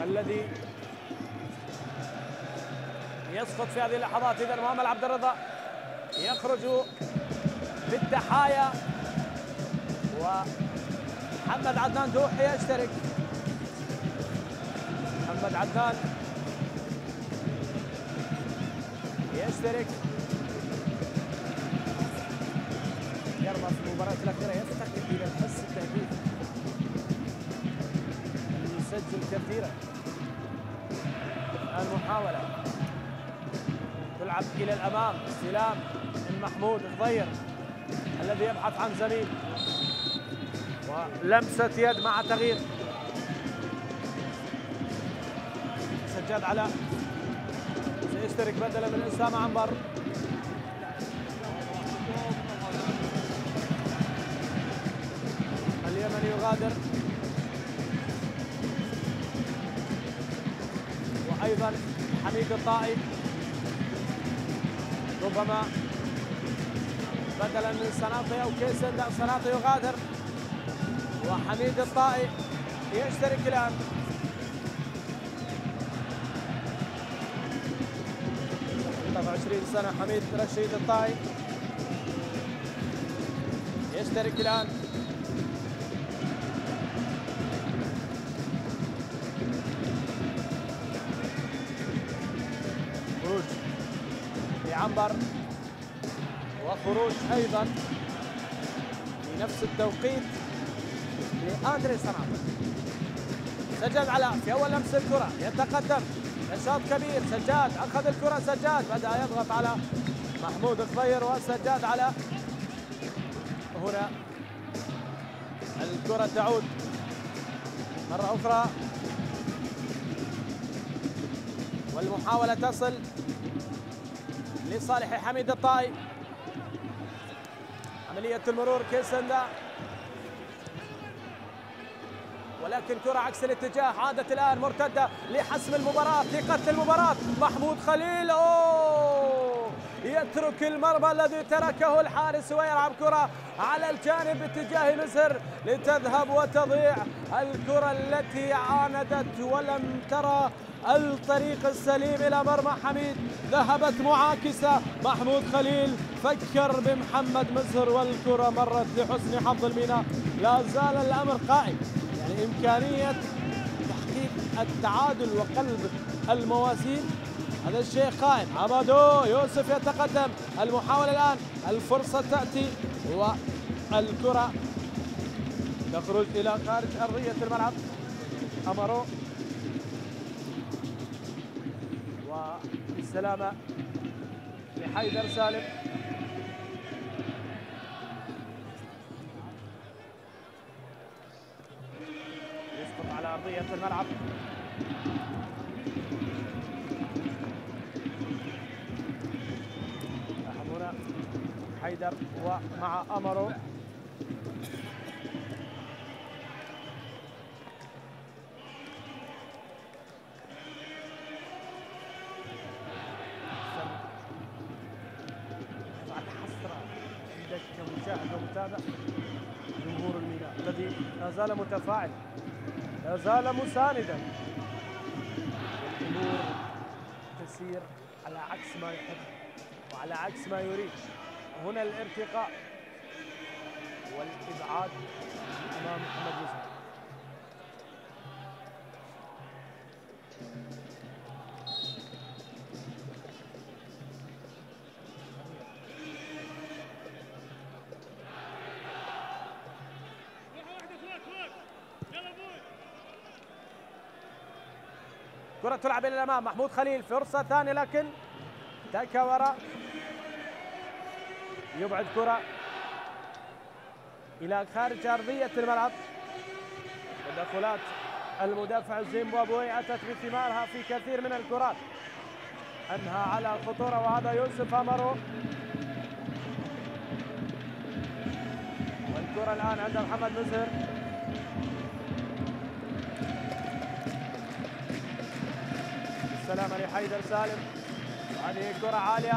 الذي يسقط في هذه اللحظات. إذا مؤمل عبد الرضا يخرج بالتحايا، ومحمد عدنان دوحي يشترك. محمد عدنان يشترك، يرمى في المباراة الأخيرة، يفتقد إلى الحس التهديفي، يسجل كثيرا. المحاولة تلعب إلى الأمام، استلام من محمود خضير الذي يبحث عن زميل، ولمسة يد مع تغيير. سجاد علاء سيشترك بدلا من أسامة عنبر. اليمني يغادر، وأيضا حميد الطائي ربما بدلا من سناطي او كيسن. لا، سناطي يغادر، وحميد الطائي يشترك الان. طبعا 20 سنة حميد رشيد الطائي يشترك الان. خروج لعنبر، وخروج ايضا في نفس التوقيت لاندري سناطي. سجاد علاء في اول لمس الكره يتقدم، نشاط كبير. سجاد اخذ الكره، سجاد بدا يضغط على محمود خضير، وسجاد علاء. هنا الكره تعود مره اخرى، والمحاوله تصل لصالح حميد الطائي. عملية المرور كيسندا، ولكن كرة عكس الاتجاه. عادت الآن مرتدة لحسم المباراة، لقتل المباراة. محمود خليل يترك المرمى الذي تركه الحارس، ويلعب كرة على الجانب باتجاه مصر لتذهب وتضيع الكرة التي عاندت ولم ترى الطريق السليم إلى مرمى حميد. ذهبت معاكسة، محمود خليل فكر بمحمد مصر، والكرة مرت لحسن حظ الميناء. لا زال الأمر قائم، يعني إمكانية تحقيق التعادل وقلب الموازين، هذا الشيء قائم. عمادو يوسف يتقدم، المحاولة الآن، الفرصة تأتي، والكرة تخرج إلى خارج أرضية الملعب. أمرو، والسلامة لحيدر سالم. يسقط على أرضية الملعب. هنا حيدر ومع أمرو. كمشاهد ومتابع جمهور الميناء الذي لا زال متفاعل، لا زال مساندا. الامور تسير على عكس ما يحب وعلى عكس ما يريد. هنا الارتقاء والابعاد امام محمد يوسف. كرة تلعب إلى الأمام. محمود خليل فرصة ثانية لكن تكاورا يبعد كرة إلى خارج أرضية الملعب. تدخلات المدافع الزيمبابوي أتت بثمارها في كثير من الكرات، أنهى على الخطورة، وهذا يوسف أمارو. والكرة الآن عند محمد مزهر. السلامة لحيدر سالم. هذه كرة عالية،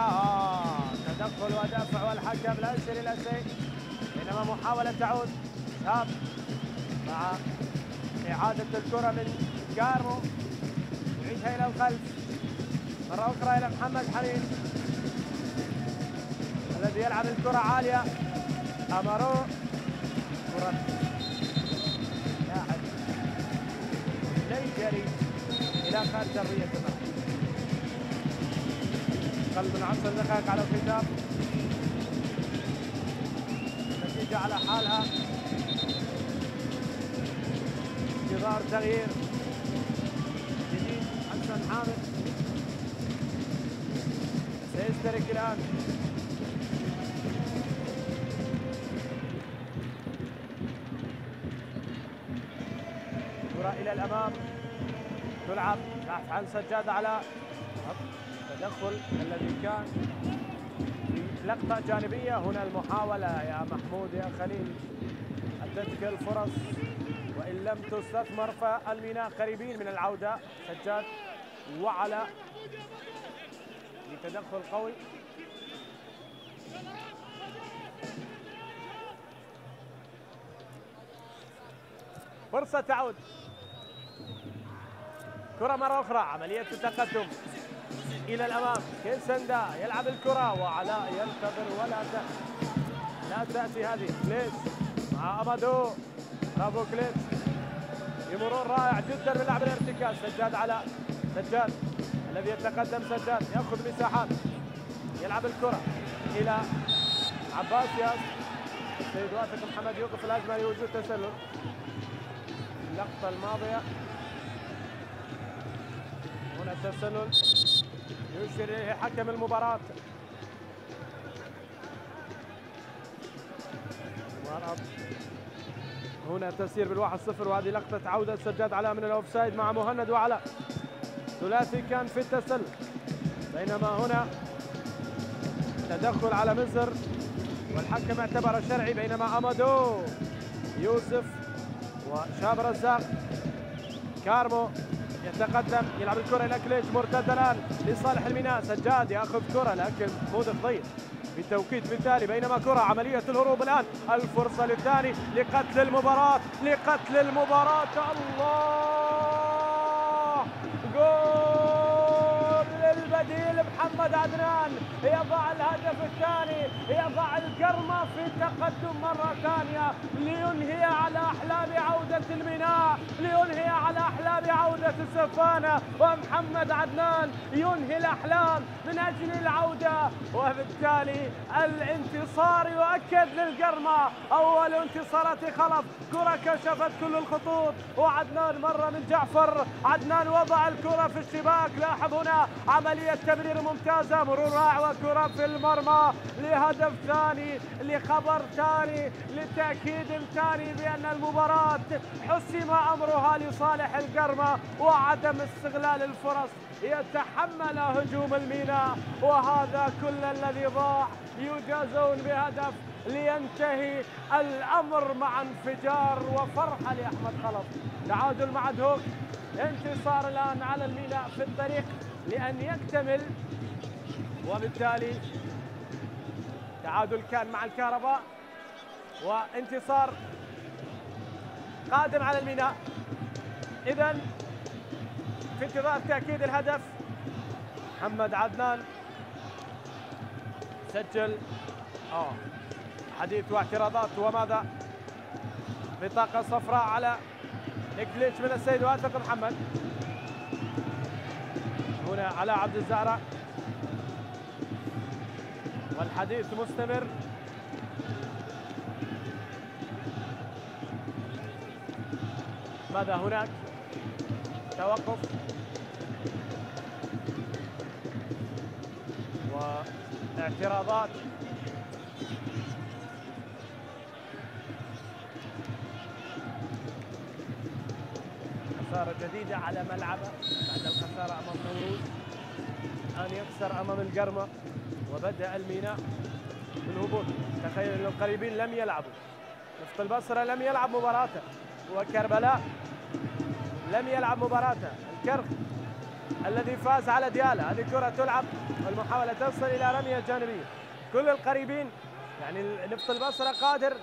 تدخل ودافع والحكم لا يرسل إلى شيء، بينما محاولة تعود شاب مع إعادة الكرة من كارمو، يعيدها إلى الخلف مرة أخرى إلى محمد حميد الذي يلعب الكرة عالية. أمارو كرة لاعب نيجيري إلى خارج أرضية الملعب. أقل من 10 دقائق على الختام، النتيجة على حالها، انتظار تغيير جديد. حسن حامد سيشترك الآن. كرة إلى الأمام تلعب بحث عن سجادة على التدخل الذي كان في لقطة جانبية. هنا المحاولة يا محمود يا خليل، أتتك الفرص وإن لم تستثمر فالميناء قريبين من العودة. سجاد وعلى لتدخل قوي. فرصة تعود، كرة مرة أخرى، عملية التقدم إلى الأمام. كيسندا يلعب الكرة وعلاء ينتظر ولا تأتي هذه. كليتش مع أمادو، برافو كليتش، بمرور رائع جدا من لاعب الارتكاز. سجاد علاء، سجاد الذي يتقدم، سجاد يأخذ مساحات، يلعب الكرة إلى عباس ياس. السيد واثق محمد يوقف الهجمة لوجود تسلل. اللقطة الماضية هنا التسلل يشير إليه حكم المباراة. هنا تسير بال1-0، وهذه لقطة عودة سجاد علاء من الأوفسايد مع مهند وعلاء. ثلاثي كان في التسلل، بينما هنا تدخل على مصر والحكم اعتبره شرعي. بينما أمادو، يوسف وشاب رزاق، كارمو يتقدم، يلعب الكرة إلى كليتش، مرتد الآن لصالح الميناء. سجاد يأخذ كرة لكن مودر ضيق بالتوقيت بالتالي. بينما كرة عملية الهروب الآن، الفرصة للثاني لقتل المباراة، لقتل المباراة. الله، جول للبديل محمد عدنان، يضع الهدف الثاني، يضع الكرمة في تقدم مرة ثانية لينهي على أحلام عودة الميناء، لينهي على أحلام عودة السفانة. ومحمد عدنان ينهي الأحلام من أجل العودة، وبالتالي الانتصار يؤكد للقرمة. أول انتصارات خلف، كرة كشفت كل الخطوط، وعدنان مرة من جعفر، عدنان وضع الكرة في الشباك. لاحظ هنا عملية تمرير ممتازة، مرور رائع وكرة في المرمى لهدف ثاني، لخبر ثاني، لتأكيد ثاني بأن المباراة حسم أمرها لصالح القرمة، وعدم استغلال الفرص يتحمل هجوم الميناء. وهذا كل الذي ضاع، يجازون بهدف لينتهي الأمر مع انفجار وفرحة لأحمد خلف. تعادل مع دهوك، انتصار الآن على الميناء في الطريق لأن يكتمل، وبالتالي تعادل كان مع الكهرباء وانتصار قادم على الميناء. إذن في انتظار تأكيد الهدف، محمد عدنان سجل حديث واعتراضات وماذا، بطاقة صفراء على إكليتش من السيد واثق محمد. هنا على عبد الزهراء والحديث مستمر. ماذا هناك؟ توقف واعتراضات خسارة جديدة على ملعبه بعد الخسارة أمام نوروز. الآن يخسر أمام القرمة وبدأ الميناء بالهبوط. تخيل أن القريبين لم يلعبوا، نفط البصرة لم يلعب مباراته، وكربلاء لم يلعب مباراته. الكرخ الذي فاز على ديالا، هذه كرة تلعب والمحاولة تصل إلى رمية جانبية. كل القريبين يعني نفط البصرة قادر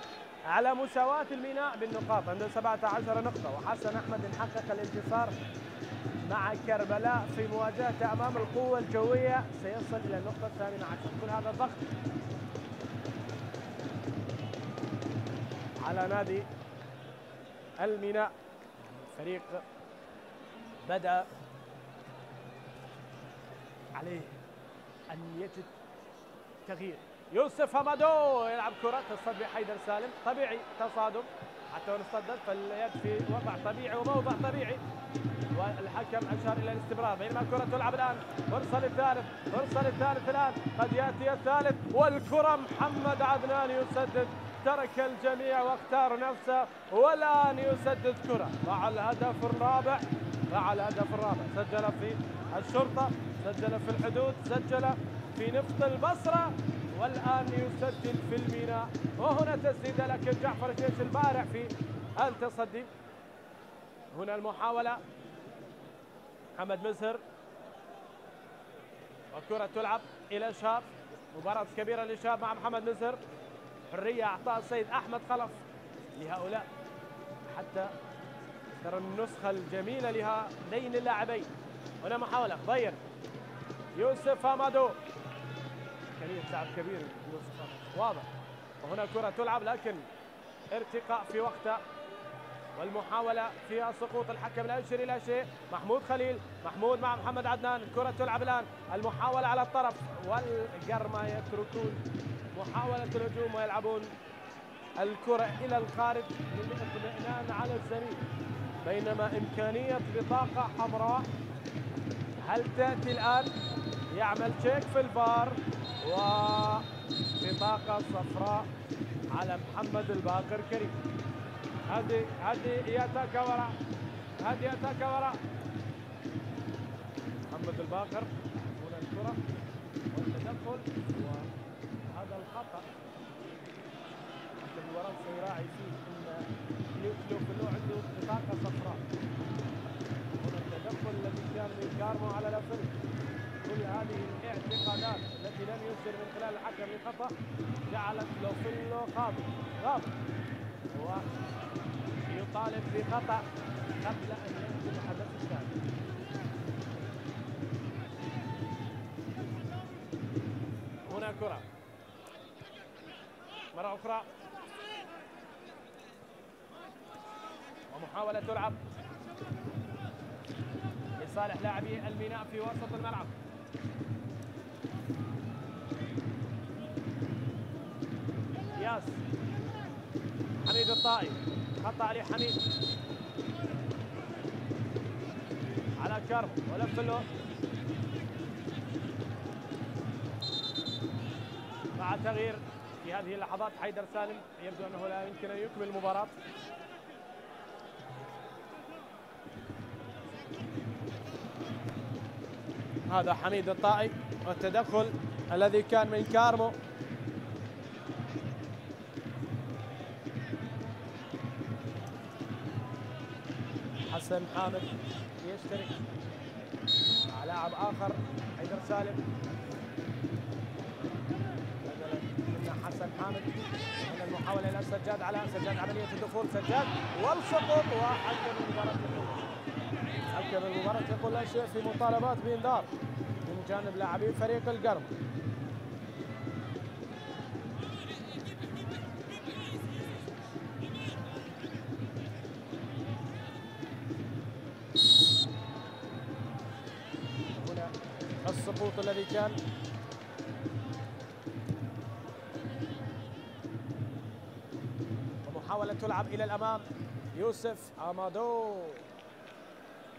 على مساواة الميناء بالنقاط، عنده 17 نقطة، وحسن أحمد حقق الانتصار مع كربلاء في مواجهته أمام القوة الجوية، سيصل إلى النقطة 18. كل هذا ضغط على نادي الميناء. فريق بدأ عليه أن يجد تغيير. يوسف همدو يلعب كرة تصد بحيدر سالم، طبيعي تصادم حتى وان اصطدت فاليد في وضع طبيعي وموضع طبيعي، والحكم أشار إلى الاستمرار. بينما الكرة تلعب الآن، فرصة للثالث، فرصة للثالث الآن، قد يأتي الثالث، والكرة محمد عدنان يسدد، ترك الجميع واختار نفسه والآن يسدد كرة. ضاع الهدف الرابع، ضاع الهدف الرابع، سجل في الشرطة، سجل في الحدود، سجل في نفط البصرة، والآن يسجل في الميناء. وهنا تسديدة لكن جعفر الجيش البارع في التصدي. هنا المحاولة محمد مزهر، والكرة تلعب إلى شاب. مباراة كبيرة لشاب مع محمد مزهر، حرية أعطاها السيد أحمد خلف لهؤلاء حتى ترى النسخة الجميلة لهذين اللاعبين. هنا محاولة ضيق يوسف همدو، إمكانية لاعب كبير يوسف همدو واضح. وهنا كرة تلعب لكن ارتقاء في وقتها، والمحاولة فيها سقوط. الحكم لا يشير إلى شيء. محمود خليل، محمود مع محمد عدنان، الكرة تلعب الآن، المحاولة على الطرف، والقرمة يتركون محاولة الهجوم ويلعبون الكرة إلى الخارج للاطمئنان على الزميل. بينما إمكانية بطاقة حمراء، هل تأتي الآن؟ يعمل تشيك في الفار، وبطاقة صفراء على محمد الباقر كريم. هذه ياتاك وراء، هذه ياتاك وراء محمد الباقر. هنا الكرة والتدخل وهذا الخطأ. المباراة سيراعي فيه ان لو عنده بطاقة صفراء. هنا التدخل الذي كان من كارمو على الافريقي. كل هذه الاعتقادات التي لم يشر من خلال الحكم لخطأ جعلت لوفيلو غاضب ويطالب بخطأ قبل ان ينزل الحدث الثاني. هنا كرة مرة أخرى ومحاولة تلعب لصالح لاعبي الميناء في وسط الملعب. ياس حميد الطائي، خطأ عليه حميد على كرم ولف له مع تغيير في هذه اللحظات. حيدر سالم يبدو أنه لا يمكن أن يكمل المباراة. هذا حميد الطائي والتدخل الذي كان من كارمو. حسن حامد يشترك مع لاعب آخر حيدر سالم. حسن حامد من المحاولة إلى سجاد، على سجاد عملية الدخول، سجاد والسقوط، وحكم المباراة حكم المباراة يقول لا شيء في مطالبات بإنذار من جانب لاعبي فريق القرم. هنا السقوط الذي كان محاولة تلعب إلى الأمام. يوسف همدو،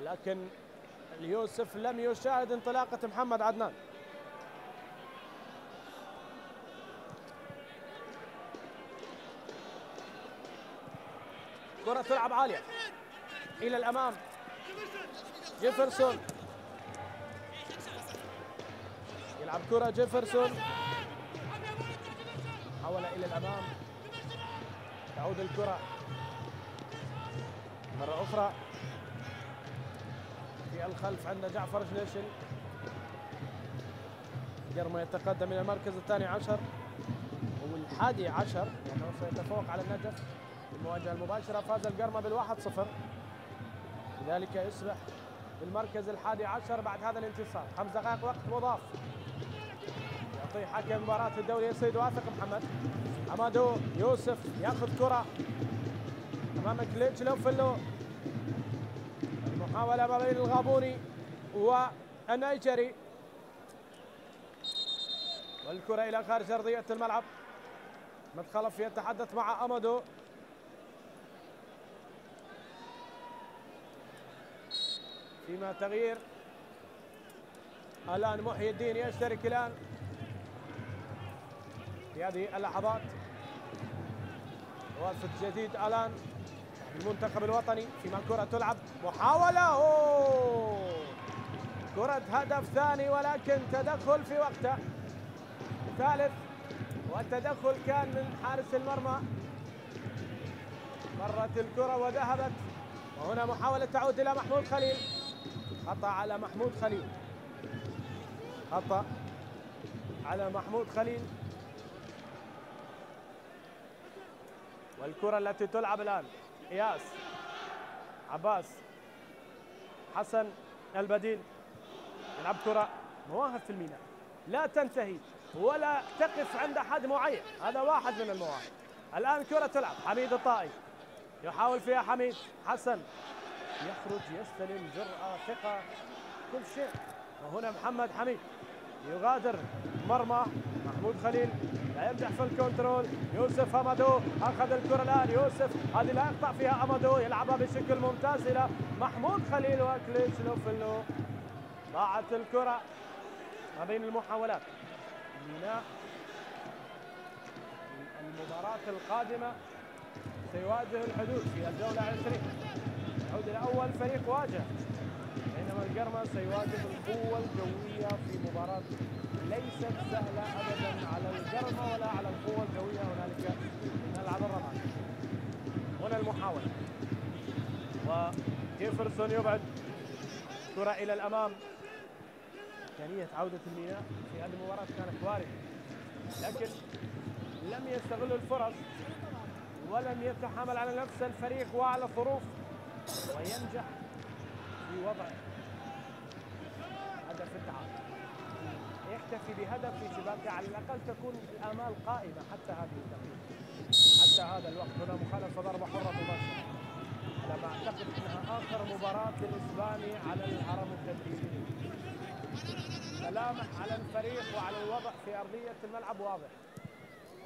لكن اليوسف لم يشاهد انطلاقة محمد عدنان. كرة تلعب عالية إلى الأمام. جيفرسون يلعب كرة جيفرسون، حول إلى الأمام، تعود الكرة مرة أخرى في الخلف عند جعفر جليشن. جرما يتقدم إلى المركز الثاني عشر والحادي عشر، لأنه سيتفوق على النجف في المواجهة المباشرة. فاز الجرما بال1-0، لذلك يصبح بالمركز الحادي عشر بعد هذا الانتصار. 5 دقائق وقت مضاف. يعطي حكم مباراة الدوري السيد واثق محمد. حمادو يوسف ياخذ كرة أمام كليتش لوفلو. المحاولة ما بين الغابوني والنيجري، والكرة إلى خارج أرضية الملعب. أحمد خلف يتحدث مع أمادو. فيما تغيير الآن محي الدين يشترك الآن في هذه اللحظات. وافد جديد الآن المنتخب الوطني. فيما كرة تلعب، محاولة، كرة هدف ثاني ولكن تدخل في وقته ثالث، والتدخل كان من حارس المرمى. مرت الكرة وذهبت، وهنا محاولة تعود إلى محمود خليل. خطأ على محمود خليل، خطأ على محمود خليل. والكرة التي تلعب الآن إياس عباس حسن البديل يلعب كرة. مواهب في الميناء لا تنتهي ولا تقف عند حد معين، هذا واحد من المواهب. الآن كرة تلعب، حميد الطائي يحاول فيها حميد حسن، يخرج يستلم، جرأة، ثقة، كل شيء. وهنا محمد حميد يغادر مرمى. محمود خليل لا ينجح في الكنترول. يوسف أمادو أخذ الكرة الآن. يوسف هذه لا يقطع فيها أمادو، يلعبها بشكل ممتاز إلى محمود خليل وكليتش لوفلو. ضاعت الكرة ما بين المحاولات. الميناء المباراة القادمة سيواجه الحدود في الجولة 20. يعود إلى أول فريق واجه، بينما الجرما سيواجه القوة الجوية في مباراة ليست سهلة أبدا على الجرما ولا على القوة الجوية. هنالك ملعب الرماد. هنا المحاولة، وجيفرسون يبعد كرة إلى الأمام. إمكانية عودة الميناء في هذه المباراة كانت واردة، لكن لم يستغلوا الفرص ولم يتحامل على نفس الفريق وعلى الظروف وينجح في وضع هدف التعادل. يكتفي بهدف في شباكه، على الأقل تكون الآمال قائمة حتى هذه الدقيقة، حتى هذا الوقت. هنا مخالفة ضربة حرة مباشرة، على ما أعتقد أنها آخر مباراة للإسباني على الهرم التدريبي. ملامح على الفريق وعلى الوضع في أرضية الملعب واضح.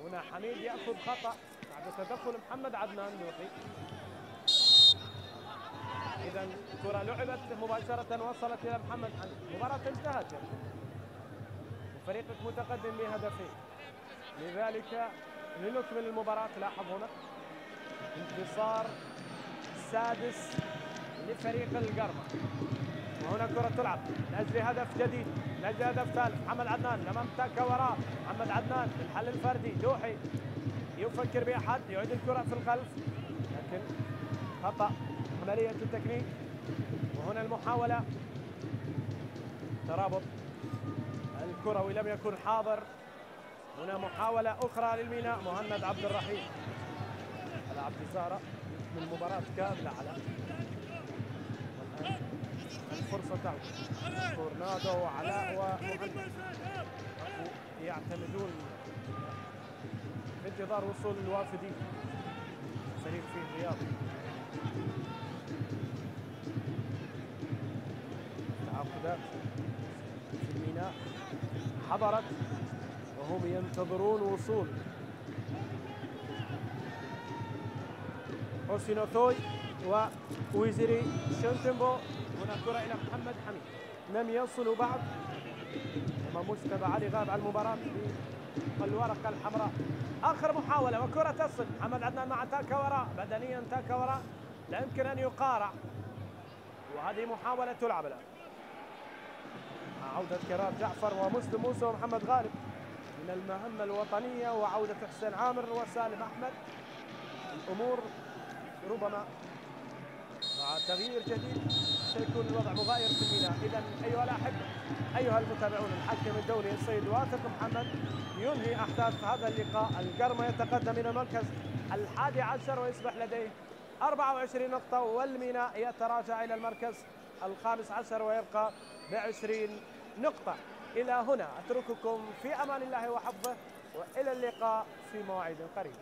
هنا حميد يأخذ خطأ بعد تدخل محمد عدنان دوحي. إذا الكرة لعبت مباشرة وصلت إلى محمد حميد. المباراة انتهت وفريقك متقدم بهدفين، لذلك لنكمل المباراة. لاحظ هنا انتصار سادس لفريق الجرما. وهنا كرة تلعب لأجل هدف جديد، لأجل هدف ثالث. محمد عدنان لمام تاكا وراه. محمد عدنان الحل الفردي. دوحي يفكر بأحد، يعيد الكرة في الخلف، لكن خطأ عملية التكنيك. وهنا المحاولة، ترابط الكروي لم يكن حاضر. هنا محاولة أخرى للميناء. مهند عبد الرحيم على عبد الزهرة من المباراة كاملة على، والآن الفرصة تعود. تورنادو وعلاء ومهند يعتمدون في انتظار وصول الوافدين، فريق فيه غياب. تعاقدات في الميناء حضرت وهم ينتظرون وصول اوسينوثوي وويزيري شونتنبو. هنا كرة إلى محمد حميد، لم يصلوا بعد. وما مجتبى علي غاب على المباراة الورقة الحمراء. آخر محاولة وكرة تصل. محمد عدنان مع تاكا وراء، بدنيا تاكا وراء لا يمكن أن يقارع، وهذه محاولة تلعب الآن. عودة كرار جعفر ومسلم موسى ومحمد غالب من المهمة الوطنية، وعودة حسين عامر وسالم أحمد. الأمور ربما مع تغيير جديد سيكون الوضع مغاير في الميناء. إذا أيها الأحبة، أيها المتابعون، الحكم الدولي السيد واثق محمد ينهي أحداث هذا اللقاء. القرمة يتقدم إلى المركز 11 ويصبح لديه 24 نقطة، والميناء يتراجع إلى المركز 15 ويبقى ب20 نقطة. إلى هنا أترككم في أمان الله وحفظه، وإلى اللقاء في مواعيد قريبة.